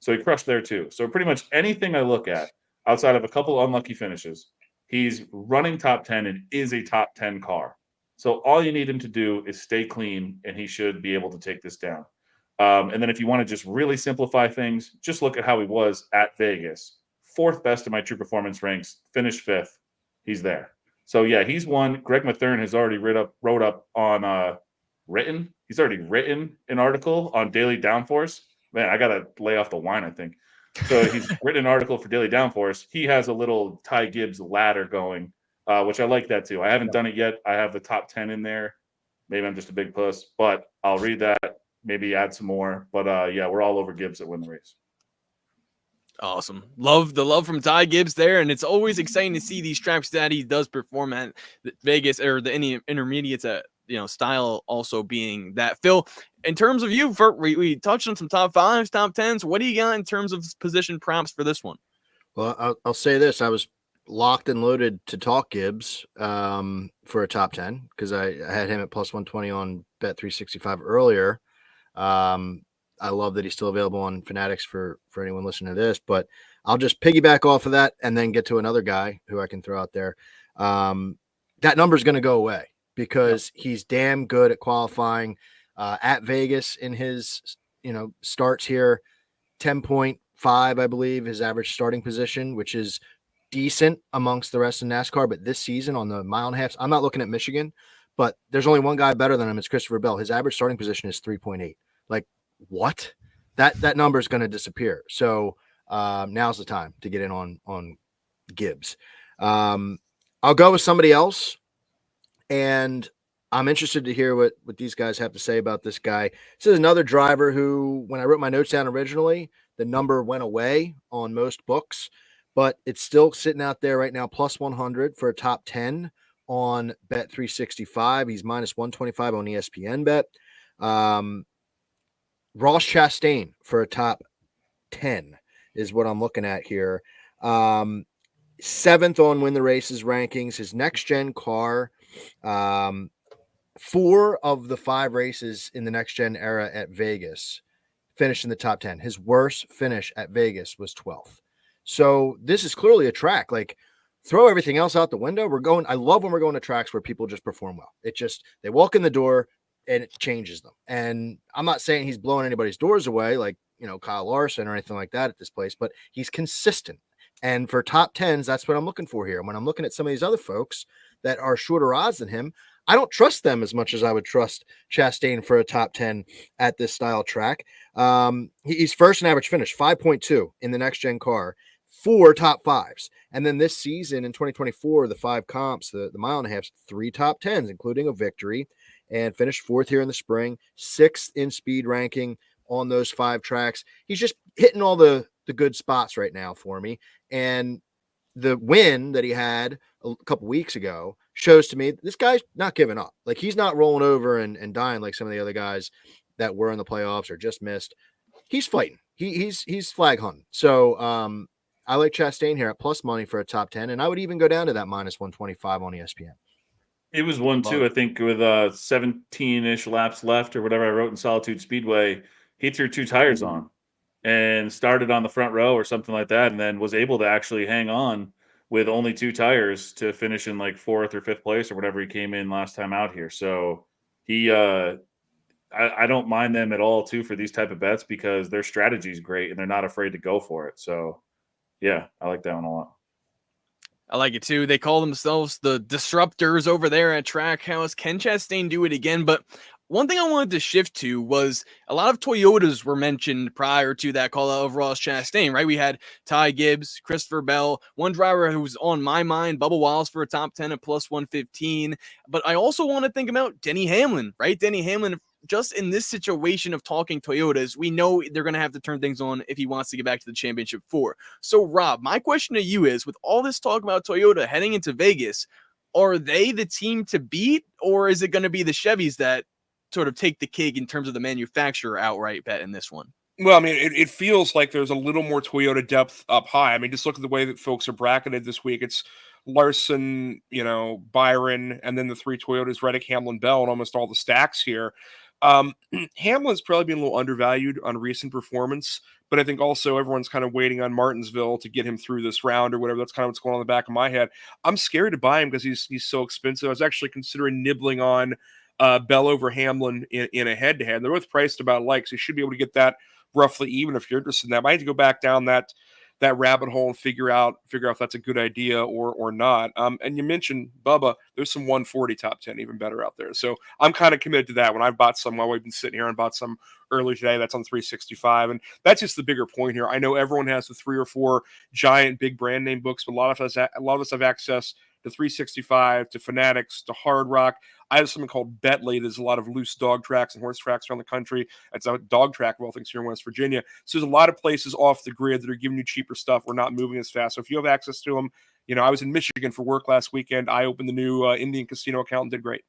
So he crushed there too. So pretty much anything I look at outside of a couple unlucky finishes, he's running top 10 and is a top 10 car. So all you need him to do is stay clean, and he should be able to take this down. And then if you want to just really simplify things, just look at how he was at Vegas. 4th best in my true performance ranks, finished 5th. He's there. So yeah, he's one. Greg Mathern has already wrote up on written. He's already written an article on Daily Downforce. Man, I gotta lay off the wine, I think. So he's written an article for Daily Downforce. He has a little Ty Gibbs ladder going, which I like that too. I haven't done it yet. I have the top 10 in there. Maybe I'm just a big puss, but I'll read that. Maybe add some more. But yeah, we're all over Gibbs that win the race. Awesome. Love from Ty Gibbs there. And it's always exciting to see these tracks that he does perform at Vegas or the intermediates at, style also being that. Phil, in terms of you, we touched on some top 5s, top 10s. What do you got in terms of position props for this one? Well, I'll say this. I was locked and loaded to talk Gibbs for a top 10 because I had him at plus 120 on Bet365 earlier. I love that he's still available on Fanatics for anyone listening to this, but I'll just piggyback off of that and then get to another guy who I can throw out there. That number is going to go away because he's damn good at qualifying at Vegas in his, starts here. 10.5, I believe, his average starting position, which is decent amongst the rest of NASCAR. But this season on the mile and a half, I'm not looking at Michigan, but there's only one guy better than him. It's Christopher Bell. His average starting position is 3.8. Like, what? That number is going to disappear. So now's the time to get in on Gibbs. I'll go with somebody else, and I'm interested to hear what these guys have to say about this guy. This is another driver who, when I wrote my notes down originally, the number went away on most books, but it's still sitting out there right now, plus 100 for a top 10 on Bet365. He's minus 125 on ESPN Bet. Ross Chastain for a top 10 is what I'm looking at here. 7th on Win the Races rankings. His next-gen car, 4 of the 5 races in the next-gen era at Vegas finished in the top 10. His worst finish at Vegas was 12th. So this is clearly a track. Like, throw everything else out the window. I love when we're going to tracks where people just perform well. They walk in the door and it changes them. And I'm not saying he's blowing anybody's doors away, like, Kyle Larson or anything like that at this place, but he's consistent. And for top 10s, that's what I'm looking for here. When I'm looking at some of these other folks that are shorter odds than him, I don't trust them as much as I would trust Chastain for a top 10 at this style track. He's first in average finish, 5.2 in the next gen car, 4 top 5s. And then this season in 2024, the 5 comps, the mile and a half, 3 top 10s, including a victory, and finished 4th here in the spring, 6th in speed ranking on those 5 tracks. He's just hitting all the good spots right now for me. And the win that he had a couple weeks ago shows to me this guy's not giving up. Like, he's not rolling over and dying like some of the other guys that were in the playoffs or just missed. He's fighting. He's flag hunting. So I like Chastain here at plus money for a top 10, and I would even go down to that minus 125 on ESPN. It was 1-2, I think, with 17-ish laps left or whatever I wrote in Solitude Speedway. He threw 2 tires on and started on the front row or something like that, and then was able to actually hang on with only 2 tires to finish in like 4th or 5th place or whatever he came in last time out here. So he, I don't mind them at all too for these type of bets because their strategy is great and they're not afraid to go for it. So yeah, I like that one a lot. I like it too. They call themselves the disruptors over there at Trackhouse. Can Chastain do it again? But one thing I wanted to shift to was a lot of Toyotas were mentioned prior to that call out of Ross Chastain, right? We had Ty Gibbs, Christopher Bell, one driver who was on my mind, Bubba Wallace for a top 10 at plus 115. But I also want to think about Denny Hamlin, right? Denny Hamlin, just in this situation of talking Toyotas, we know they're going to have to turn things on if he wants to get back to the championship 4. So, Rob, my question to you is, with all this talk about Toyota heading into Vegas, are they the team to beat, or is it going to be the Chevys that sort of take the cake in terms of the manufacturer outright bet in this one? Well, I mean, it feels like there's a little more Toyota depth up high. I mean, just look at the way that folks are bracketed this week. It's Larson, Byron, and then the 3 Toyotas, Reddick, Hamlin, Bell, and almost all the stacks here. Hamlin's probably been a little undervalued on recent performance, but I think also everyone's kind of waiting on Martinsville to get him through this round or whatever. That's kind of what's going on in the back of my head. I'm scared to buy him because he's so expensive. I was actually considering nibbling on Bell over Hamlin in a head-to-head. They're both priced about alike, so you should be able to get that roughly even if you're interested in that. I might have to go back down that rabbit hole and figure out if that's a good idea or not. And you mentioned Bubba. There's some 140 top 10 even better out there. So I'm kind of committed to that one. I've bought some while we've been sitting here and bought some earlier today. That's on 365. And that's just the bigger point here. I know everyone has the 3 or 4 giant big brand name books, but a lot of us have access to 365, to Fanatics, to Hard Rock. I have something called Betley. There's a lot of loose dog tracks and horse tracks around the country. It's a dog track of all things here in West Virginia. So there's a lot of places off the grid that are giving you cheaper stuff. We're not moving as fast. So if you have access to them, I was in Michigan for work last weekend. I opened the new Indian Casino account and did great.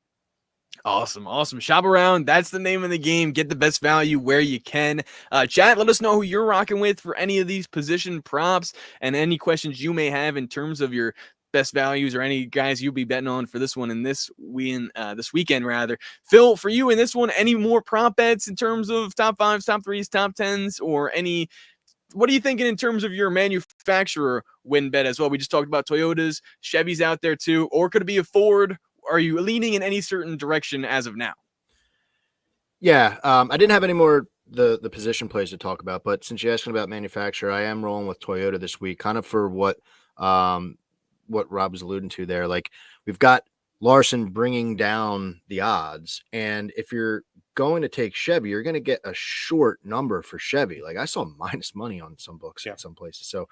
Awesome. Shop around. That's the name of the game. Get the best value where you can. Chat, let us know who you're rocking with for any of these position props and any questions you may have in terms of your best values or any guys you'll be betting on for this one and this weekend rather. Phil, for you in this one, any more prop bets in terms of top 5s, top 3s, top 10s, or any? What are you thinking in terms of your manufacturer win bet as well? We just talked about Toyotas, Chevys out there too, or could it be a Ford? Are you leaning in any certain direction as of now? Yeah, I didn't have any more the position plays to talk about, but since you're asking about manufacturer, I am rolling with Toyota this week, kind of for what Rob was alluding to there. Like, we've got Larson bringing down the odds, and if you're going to take Chevy, you're going to get a short number for Chevy. Like, I saw minus money on some books in some places, so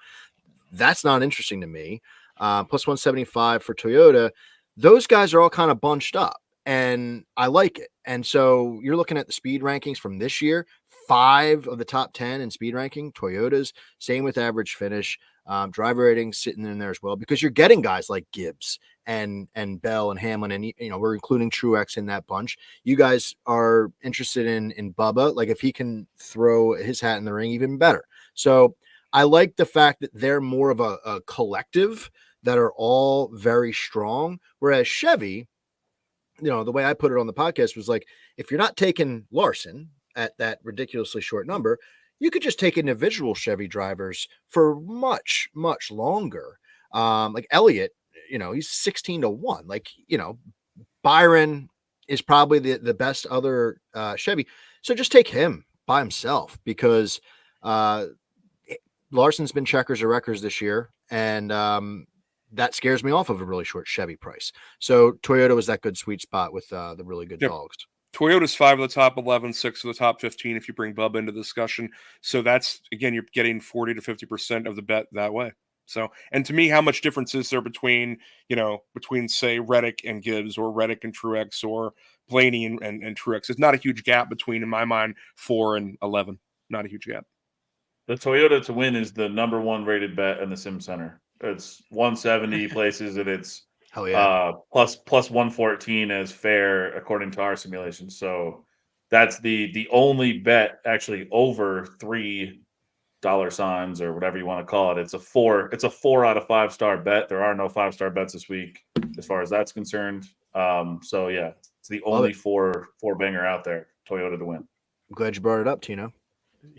that's not interesting to me. Plus 175 for Toyota. Those guys are all kind of bunched up, and I like it. And so you're looking at the speed rankings from this year, 5 of the top 10 in speed ranking, Toyotas, same with average finish, driver ratings sitting in there as well, because you're getting guys like Gibbs and Bell and Hamlin, and we're including Truex in that bunch. You guys are interested in Bubba. Like, if he can throw his hat in the ring, even better. So I like the fact that they're more of a collective that are all very strong. Whereas Chevy, the way I put it on the podcast was like, if you're not taking Larson at that ridiculously short number, you could just take individual Chevy drivers for much, much longer. Like Elliott, he's 16-1. Like, Byron is probably the best other Chevy. So just take him by himself, because Larson's been checkers or wreckers this year. And that scares me off of a really short Chevy price. So Toyota was that good sweet spot with the really good dogs. Toyota's 5 of the top 11, 6 of the top 15 if you bring Bubba into the discussion. So that's, again, you're getting 40 to 50% of the bet that way. So, and to me, how much difference is there between say Reddick and Gibbs, or Reddick and Truex, or Blaney and Truex? It's not a huge gap between, in my mind, 4 and 11. Not a huge gap. The Toyota to win is the number 1 rated bet in the Sim Center. It's 170 places, and it's Hell yeah. plus 114 as fair according to our simulation. So that's the only bet actually over $3 signs or whatever you want to call it. It's a 4 out of 5 star bet. There are no 5-star bets this week as far as that's concerned. So yeah, it's the only four banger out there. Toyota to win. I'm glad you brought it up, Tino.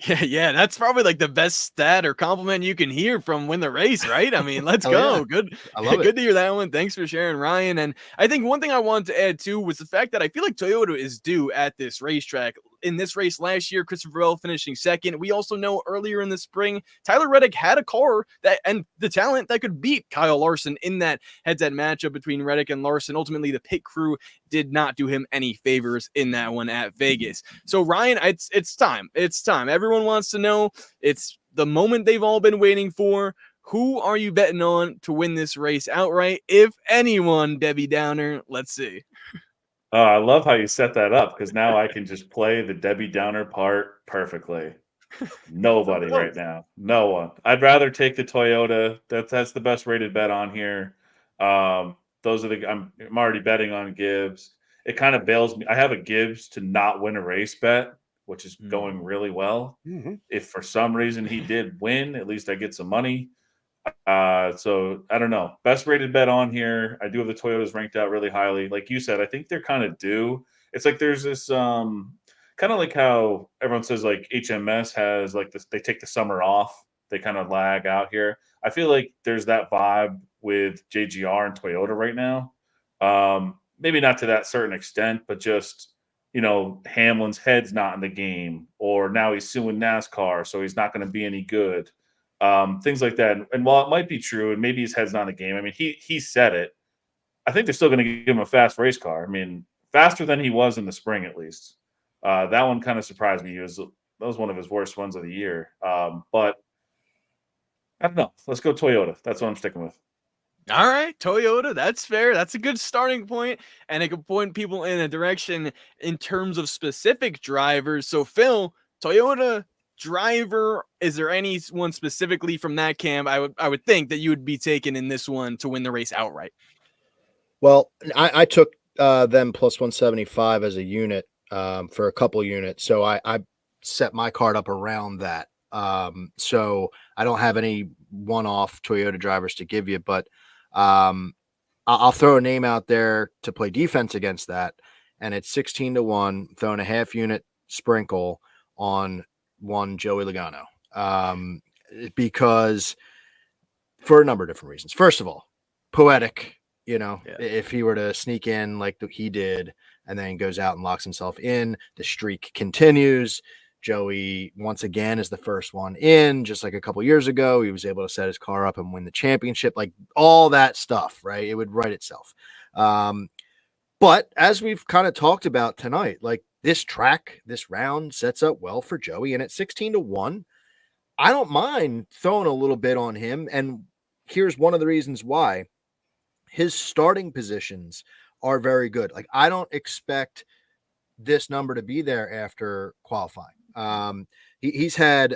Yeah, that's probably like the best stat or compliment you can hear from win the race, right? I mean, let's go. Yeah. Good. I love it. Good to hear that one. Thanks for sharing, Ryan. And I think one thing I wanted to add too was the fact that I feel like Toyota is due at this racetrack. In this race last year, Christopher Bell finishing second. We also know earlier in the spring, Tyler Reddick had a car and the talent that could beat Kyle Larson in that head-to-head matchup between Reddick and Larson. Ultimately, the pit crew did not do him any favors in that one at Vegas. So Ryan, it's time. It's time. Everyone wants to know. It's the moment they've all been waiting for. Who are you betting on to win this race outright? If anyone, Debbie Downer, let's see. I love how you set that up, because now I can just play the Debbie Downer part perfectly. Nobody right now. No one. I'd rather take the Toyota. That's the best rated bet on here. Those are I'm already betting on Gibbs. It kind of bails me. I have a Gibbs to not win a race bet, which is going really well. Mm-hmm. If for some reason he did win, at least I get some money. So I don't know. Best rated bet on here. I do have the Toyotas ranked out really highly. Like you said, I think they're kind of due. It's like there's this kind of like how everyone says like HMS has like this, they take the summer off. They kind of lag out here. I feel like there's that vibe with JGR and Toyota right now. Maybe not to that certain extent, but just, Hamlin's head's not in the game, or now he's suing NASCAR, so he's not going to be any good. Things like that. And while it might be true, and maybe his head's not in the game, I mean, he said it. I think they're still going to give him a fast race car. I mean, faster than he was in the spring, at least. That one kind of surprised me. That was one of his worst ones of the year. But I don't know. Let's go Toyota. That's what I'm sticking with. All right, Toyota. That's fair. That's a good starting point, and it can point people in a direction in terms of specific drivers. So, Phil, Toyota driver, is there anyone specifically from that camp I would think that you would be taking in this one to win the race outright? Well, I took them plus 175 as a unit for a couple units, so I set my card up around that. So I don't have any one-off Toyota drivers to give you, but I'll throw a name out there to play defense against that, and it's 16-1, throwing a half unit sprinkle on one Joey Logano, because for a number of different reasons. First of all, poetic, if he were to sneak in like he did and then goes out and locks himself in, the streak continues. Joey once again is the first one in, just like a couple years ago. He was able to set his car up and win the championship, like all that stuff, right? It would write itself. But as we've kind of talked about tonight, like this track, this round sets up well for Joey. And at 16-1, I don't mind throwing a little bit on him. And here's one of the reasons why. His starting positions are very good. Like, I don't expect this number to be there after qualifying. He's had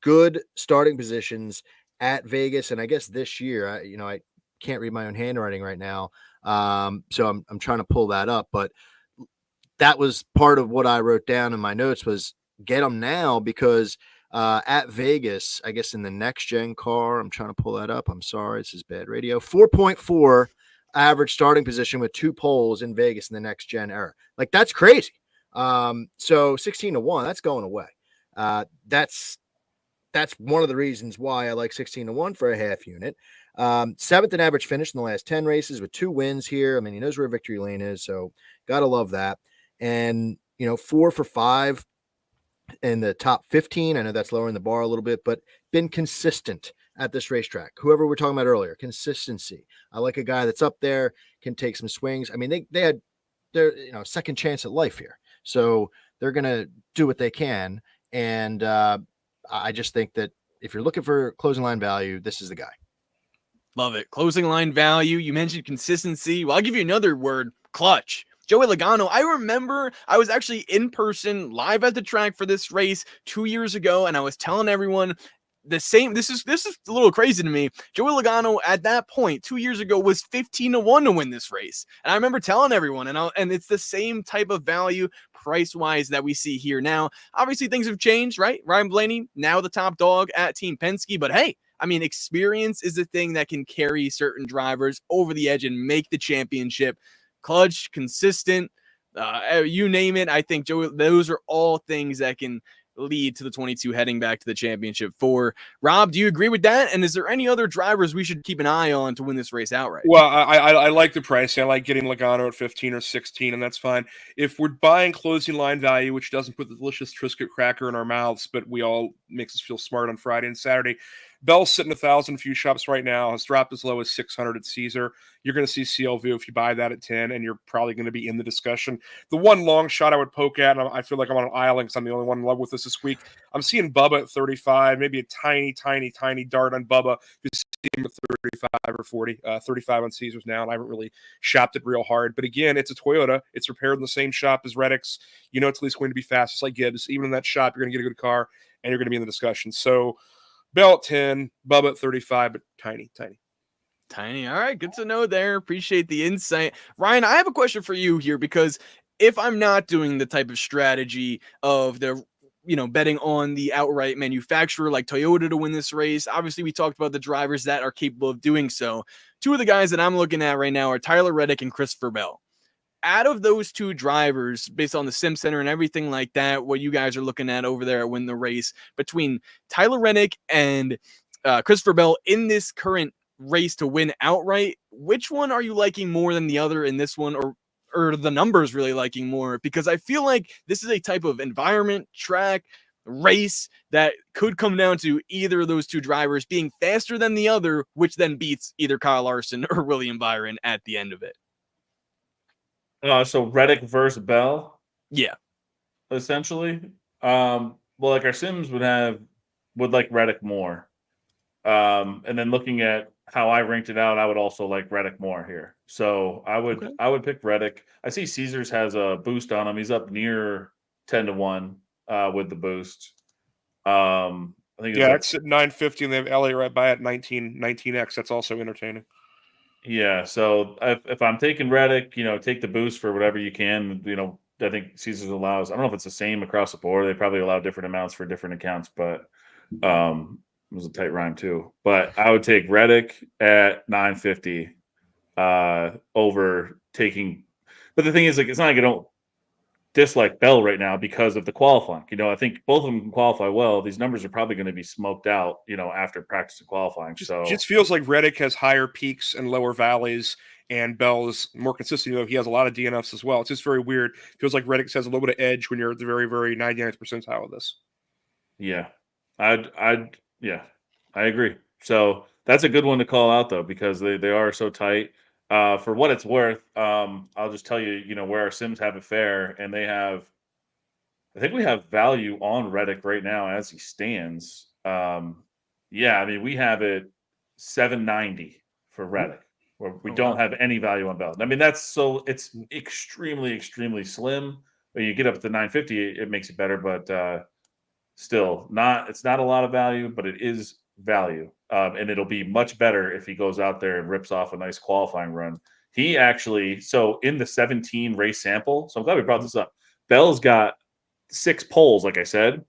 good starting positions at Vegas, and I guess this year, I can't read my own handwriting right now, so I'm trying to pull that up. But that was part of what I wrote down in my notes was get him now, because at Vegas, I guess in the next gen car, I'm trying to pull that up. I'm sorry, this is bad radio. 4.4 average starting position with 2 poles in Vegas in the next gen era. Like, that's crazy. So 16-1, that's going away. That's one of the reasons why I like 16-1 for a half unit. 7th in average finish in the last 10 races with 2 wins here. I mean, he knows where victory lane is, so gotta love that. And 4 for 5 in the top 15. I know that's lowering the bar a little bit, but been consistent at this racetrack. Whoever we're talking about earlier, consistency. I like a guy that's up there, can take some swings. I mean, they had their second chance at life here, so they're gonna do what they can. And I just think that if you're looking for closing line value, this is the guy. Love it. Closing line value. You mentioned consistency. Well, I'll give you another word, clutch. Joey Logano. I remember I was actually in person live at the track for this race 2 years ago, and I was telling everyone the same. This is a little crazy to me. Joey Logano at that point 2 years ago was 15-1 to win this race. And I remember telling everyone, and it's the same type of value price-wise that we see here now. Obviously, things have changed, right? Ryan Blaney, now the top dog at Team Penske, but hey, I mean, experience is the thing that can carry certain drivers over the edge and make the championship. Clutch, consistent, you name it. I think, Joey, those are all things that can lead to the 22 heading back to the championship for. Rob, do you agree with that? And is there any other drivers we should keep an eye on to win this race outright? Well, I like the price. I like getting Logano at 15 or 16, and that's fine. If we're buying closing line value, which doesn't put the delicious Triscuit cracker in our mouths, but we all makes us feel smart on Friday and Saturday. Bell's sitting 1,000 few shops right now, has dropped as low as 600 at Caesar. You're going to see CLV if you buy that at 10, and you're probably going to be in the discussion. The one long shot I would poke at, and I feel like I'm on an island because I'm the only one in love with this week. I'm seeing Bubba at 35, maybe a tiny dart on Bubba. You see him at 35 or 40, 35 on Caesars now, and I haven't really shopped it real hard. But again, it's a Toyota. It's repaired in the same shop as Reddick's. It's at least going to be fast, just like Gibbs. Even in that shop, you're going to get a good car, and you're going to be in the discussion. So Bell at 10, Bubba at 35, but tiny. All right, good to know there. Appreciate the insight. Ryan, I have a question for you here, because if I'm not doing the type of strategy of the betting on the outright manufacturer like Toyota to win this race, obviously we talked about the drivers that are capable of doing so. Two of the guys that I'm looking at right now are Tyler Reddick and Christopher Bell. Out of those two drivers, based on the Sim Center and everything like that, what you guys are looking at over there at Win the Race, between Tyler Reddick and Christopher Bell in this current race to win outright, which one are you liking more than the other in this one, or the numbers really liking more? Because I feel like this is a type of environment, track, race that could come down to either of those two drivers being faster than the other, which then beats either Kyle Larson or William Byron at the end of it. So Reddick versus Bell, Yeah. essentially. Well, like our Sims would like Reddick more. And then looking at how I ranked it out, I would also like Reddick more here. So I would pick Reddick. I see Caesars has a boost on him. He's up near 10-1 with the boost. I think it's at 950, and they have Elliott right by at 19x. That's also entertaining. Yeah, so if I'm taking Reddick, take the boost for whatever you can. I think Caesars allows. I don't know if it's the same across the board. They probably allow different amounts for different accounts, but it was a tight rhyme too. But I would take Reddick at 950 over taking. But the thing is, it's not like I don't dislike Bell right now because of the qualifying. I think both of them can qualify well. These numbers are probably going to be smoked out, after practice and qualifying. Just feels like Reddick has higher peaks and lower valleys, and Bell is more consistent. He has a lot of DNFs as well. It's just very weird. Feels like Reddick has a little bit of edge when you're at the very, very 99th percentile of this. Yeah, I agree. So that's a good one to call out though, because they are so tight. For what it's worth, I'll just tell you, where our Sims have it fair, and I think we have value on Reddick right now as he stands. We have it 790 for Reddick, where we don't have any value on Bell. I mean, it's extremely, extremely slim. When you get up to 950, it makes it better, but still it's not a lot of value, but it is value. And it'll be much better if he goes out there and rips off a nice qualifying run. He actually, so in the 17 race sample, so I'm glad we brought this up. Bell's got 6 poles, like I said,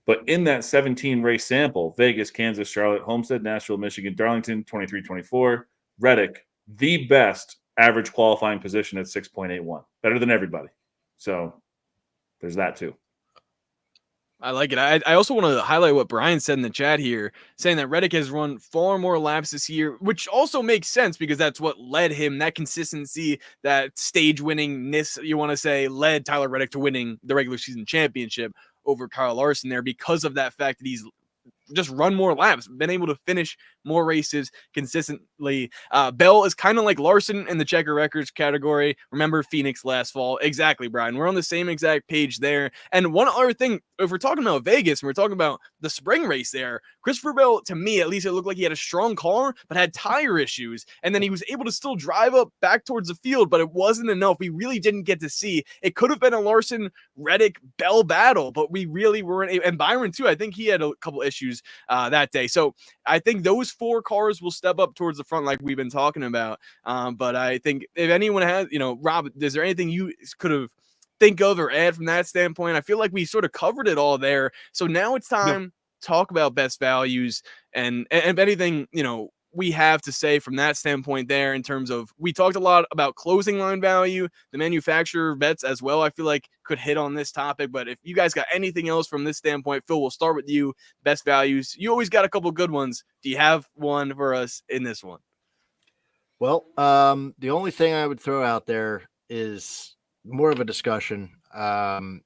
but in that 17 race sample, Vegas, Kansas, Charlotte, Homestead, Nashville, Michigan, Darlington, 23-24, Reddick, the best average qualifying position at 6.81, better than everybody. So there's that too. I like it. I also want to highlight what Brian said in the chat here, saying that Reddick has run far more laps this year, which also makes sense because that's what led him, that consistency, that stage winningness, you want to say, led Tyler Reddick to winning the regular season championship over Kyle Larson there, because of that fact that he's just run more laps, been able to finish more races consistently. Bell is kind of like Larson in the checker records category. Remember Phoenix last fall? Exactly, Brian. We're on the same exact page there. And one other thing, if we're talking about Vegas and we're talking about the spring race there, Christopher Bell, to me at least, it looked like he had a strong car, but had tire issues. And then he was able to still drive up back towards the field, but it wasn't enough. We really didn't get to see. It could have been a Larson, Reddick, Bell battle, but we really weren't. And Byron too, I think he had a couple issues that day. So I think those 4 cars will step up towards the front like we've been talking about. But I think if anyone has, Rob, is there anything you could have think of or add from that standpoint? I feel like we sort of covered it all there. So now it's time to talk about best values and if anything, we have to say from that standpoint there, in terms of, we talked a lot about closing line value, the manufacturer bets as well, I feel like could hit on this topic. But if you guys got anything else from this standpoint, Phil, we'll start with you. Best values. You always got a couple good ones. Do you have one for us in this one? Well, the only thing I would throw out there is more of a discussion.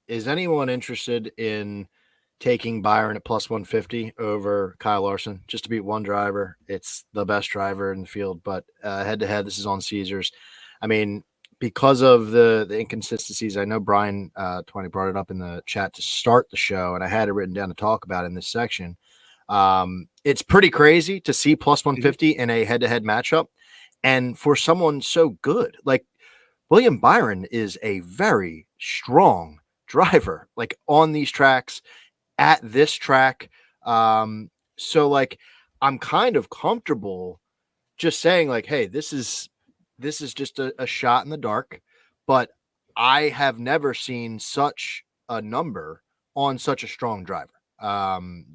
Is anyone interested in taking Byron at plus 150 over Kyle Larson just to beat one driver? It's the best driver in the field, but head to head, this is on Caesars. I mean, because of the inconsistencies, I know Brian 20 brought it up in the chat to start the show, and I had it written down to talk about in this section. It's pretty crazy to see plus 150 in a head to head matchup. And for someone so good, like William Byron is a very strong driver, like on these tracks, at this track. So like, I'm kind of comfortable just saying like, hey, this is just a shot in the dark, but I have never seen such a number on such a strong driver.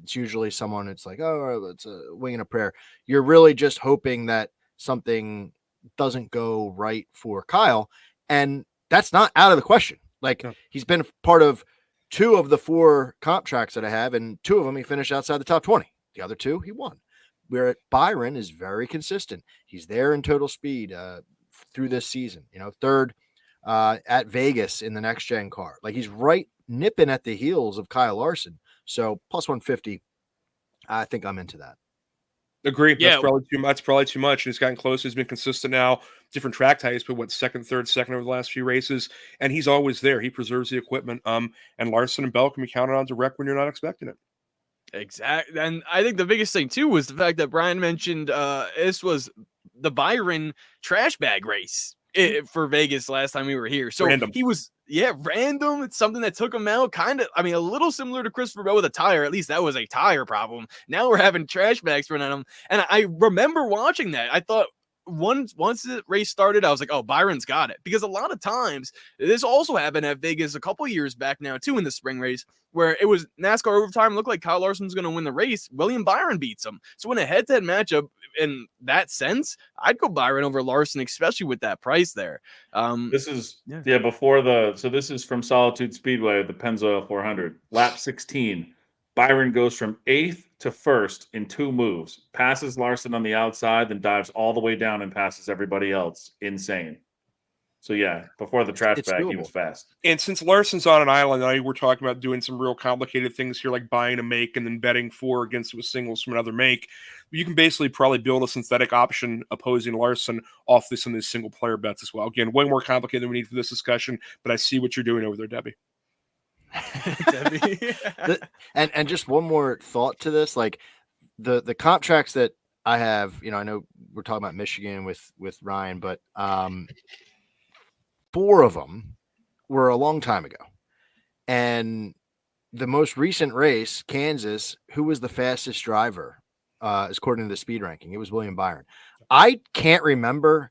It's usually someone, it's like, oh, it's a wing and a prayer. You're really just hoping that something doesn't go right for Kyle. And that's not out of the question. Like, he's been part of 2 of the 4 comp tracks that I have, and 2 of them he finished outside the top 20. The other 2 he won. Where Byron is very consistent. He's there in total speed through this season. Third at Vegas in the next gen car. Like, he's right nipping at the heels of Kyle Larson. So plus 150, I think I'm into that. Agree. Yeah. That's probably too much. He's gotten close. He's been consistent now. Different track types, but second, third, second over the last few races, and he's always there. He preserves the equipment. And Larson and Bell can be counted on to wreck when you're not expecting it. Exactly. And I think the biggest thing too was the fact that Brian mentioned this was the Byron trash bag race for Vegas last time we were here. So Random. he was, random. It's something that took him out. Kind of, a little similar to Christopher Bell with a tire. At least that was a tire problem. Now we're having trash bags run at him. And I remember watching that. I thought once the race started, I was like, oh, Byron's got it. Because a lot of times, this also happened at Vegas a couple years back now too, in the spring race, where it was NASCAR overtime, looked like Kyle Larson's going to win the race. William Byron beats him. So in a head-to-head matchup, in that sense, I'd go Byron over Larson, especially with that price there. This is this is from Solitude Speedway, the Pennzoil 400, lap 16. Byron goes from 8th to 1st in 2 moves, passes Larson on the outside, then dives all the way down and passes everybody else. Insane. So yeah, before the trash bag, he was fast. And since Larson's on an island, I know we're talking about doing some real complicated things here, like buying a make and then betting 4 against with singles from another make. You can basically probably build a synthetic option opposing Larson off some of these single player bets as well. Again, way more complicated than we need for this discussion, but I see what you're doing over there, Debbie. And just one more thought to this, like the comp tracks that I have, I know we're talking about Michigan with Ryan, but 4 of them were a long time ago. And the most recent race, Kansas, who was the fastest driver, according to the speed ranking? It was William Byron. I can't remember.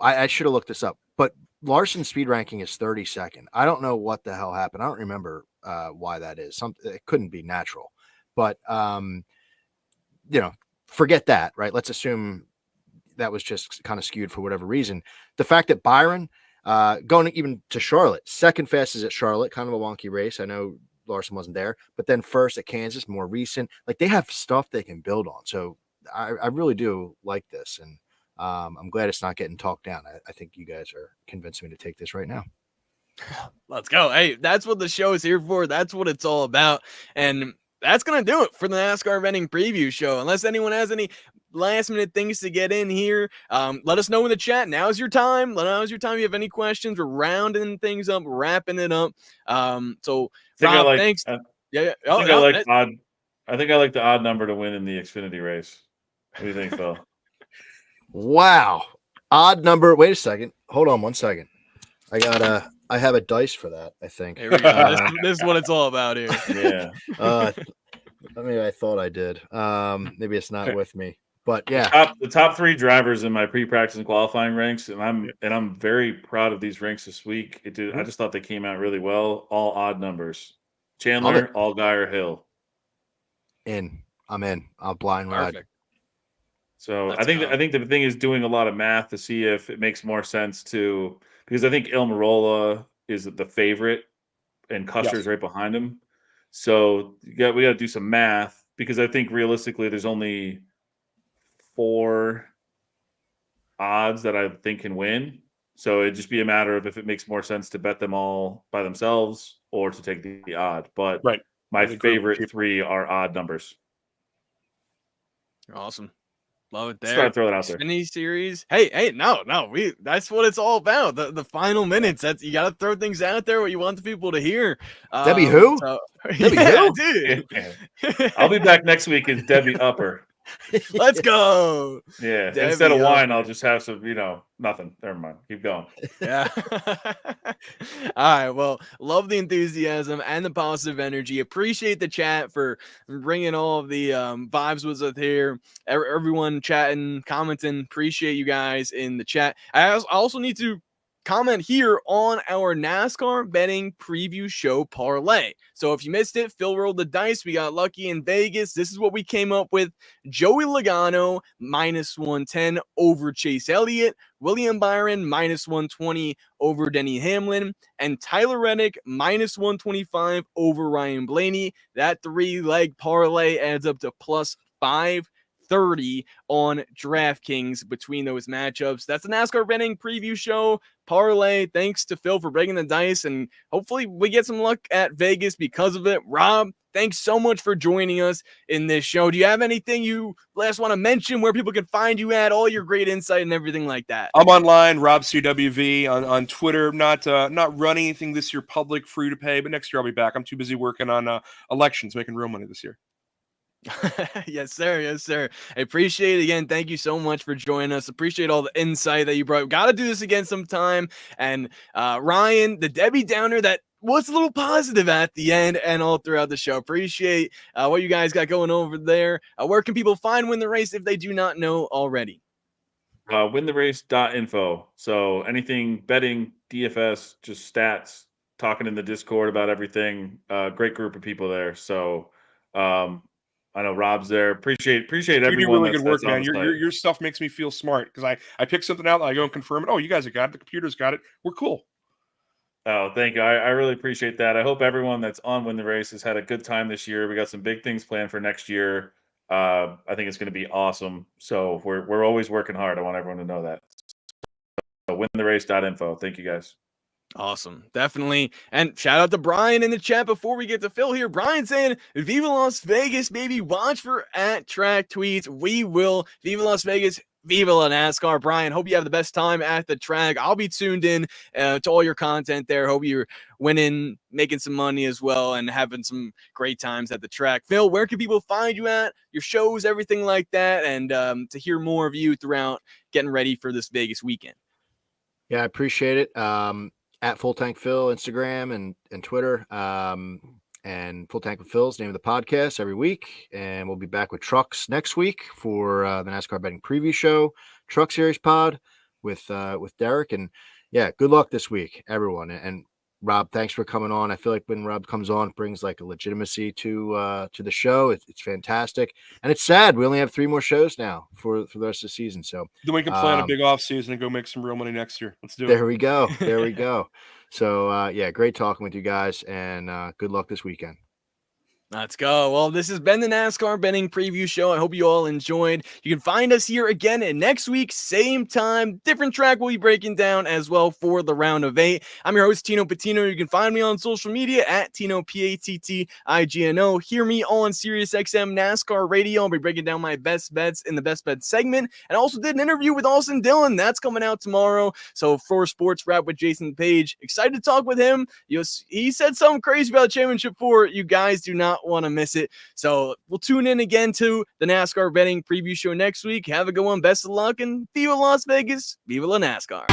I should have looked this up, but Larson's speed ranking is 32nd. I don't know what the hell happened. I don't remember why that is. It couldn't be natural, but forget that, right? Let's assume that was just kind of skewed for whatever reason. The fact that Byron, Going even to Charlotte, second fastest at Charlotte, kind of a wonky race. I know Larson wasn't there, but then first at Kansas, more recent. Like they have stuff they can build on. So I really do like this, and I'm glad it's not getting talked down. I think you guys are convincing me to take this right now. Let's go. Hey, that's what the show is here for. That's what it's all about. And that's going to do it for the NASCAR Betting Preview Show. Unless anyone has any last minute things to get in here, let us know in the chat. Now's your time. Now's your time. If you have any questions, we're rounding things up, wrapping it up. So, Rob, thanks. I think I like the odd number to win in the Xfinity race. What do you think, Phil? Wow. Odd number. Wait a second. Hold on 1 second. I have a dice for that, I think. Here we go. This is what it's all about here. Yeah. I mean, I thought I did. Maybe it's not with me. But yeah. The top 3 drivers in my pre-practice and qualifying ranks, and I'm very proud of these ranks this week. I just thought they came out really well. All odd numbers. Chandler, Allgaier, Hill. I'm in. I'll blind ride. Perfect. So I think the thing is doing a lot of math to see if it makes more sense to, because I think Ilmarola is the favorite and Custer's right behind him. So we got to do some math, because I think realistically there's only 4 odds that I think can win. So it'd just be a matter of if it makes more sense to bet them all by themselves or to take the odd. But my favorite 3 are odd numbers. Awesome. Love it there. Just try to throw that out there. Mini series. Hey, no. That's what it's all about. The final minutes. That's, you got to throw things out there what you want the people to hear. Debbie who? Debbie who? Dude. I'll be back next week as Debbie Upper. Let's go. Yeah. Debbie Instead of wine, Upper. I'll just have some, nothing. Never mind. Keep going. Yeah. All right. Well, love the enthusiasm and the positive energy. Appreciate the chat for bringing all of the vibes with us here. Everyone chatting, commenting. Appreciate you guys in the chat. I also need to comment here on our NASCAR Betting Preview Show parlay. So if you missed it, Phil rolled the dice. We got lucky in Vegas. This is what we came up with. Joey Logano, -110 over Chase Elliott. William Byron, -120 over Denny Hamlin. And Tyler Reddick, -125 over Ryan Blaney. That 3-leg parlay adds up to +530 on DraftKings between those matchups. That's the NASCAR Betting Preview Show parlay. Thanks to Phil for breaking the dice, and hopefully we get some luck at Vegas because of it. Rob, thanks so much for joining us in this show. Do you have anything you last want to mention, where people can find you at, all your great insight and everything like that? I'm online, RobCWV on Twitter. Not running anything this year public, free to pay, but next year I'll be back. I'm too busy working on elections, making real money this year. Yes, sir. Yes, sir. I appreciate it again. Thank you so much for joining us. Appreciate all the insight that you brought. Got to do this again sometime. And Ryan, the Debbie Downer that was a little positive at the end and all throughout the show. Appreciate what you guys got going over there. Where can people find Win the Race if they do not know already? Wintherace.info. So anything betting, DFS, just stats, talking in the Discord about everything. Great group of people there. So I know Rob's there. Appreciate everyone. You do really good work, man. Your stuff makes me feel smart, because I pick something out, and I go and confirm it. Oh, you guys have got it. The computer's got it. We're cool. Oh, thank you. I really appreciate that. I hope everyone that's on Win the Race has had a good time this year. We got some big things planned for next year. I think it's going to be awesome. So we're always working hard. I want everyone to know that. So wintherace.info. Thank you, guys. Awesome. Definitely. And shout out to Brian in the chat before we get to Phil here. Brian saying, Viva Las Vegas, baby. Watch for @track tweets. We will. Viva Las Vegas. Viva La NASCAR. Brian, hope you have the best time at the track. I'll be tuned in to all your content there. Hope you're winning, making some money as well, and having some great times at the track. Phil, where can people find you at? Your shows, everything like that, and to hear more of you throughout getting ready for this Vegas weekend. Yeah, I appreciate it. At Full Tank Phil, Instagram and Twitter. And Full Tank with Phil's name of the podcast every week. And we'll be back with Trucks next week for the NASCAR Betting Preview Show, Truck Series Pod with Derek. And yeah, good luck this week, everyone. And Rob, thanks for coming on. I feel like when Rob comes on, it brings like a legitimacy to the show. It's fantastic, and it's sad we only have 3 more shows now for the rest of the season. So then we can plan a big off season and go make some real money next year. Let's do it. There we go. There we go. So yeah, great talking with you guys, and good luck this weekend. Let's go. Well, this has been the NASCAR Betting Preview Show. I hope you all enjoyed. You can find us here again next week, same time, different track we'll be breaking down as well for the round of 8. I'm your host, Tino Patino. You can find me on social media at Tino, P-A-T-T-I-G-N-O. Hear me on SiriusXM NASCAR Radio. I'll be breaking down my best bets in the best bets segment. And I also did an interview with Austin Dillon. That's coming out tomorrow. So for Sports Wrap with Jason Page, excited to talk with him. He said something crazy about Championship 4. You guys do not want to miss it. So we'll tune in again to the NASCAR Betting Preview Show next week. Have a good one. Best of luck, and Viva Las Vegas. Viva la NASCAR.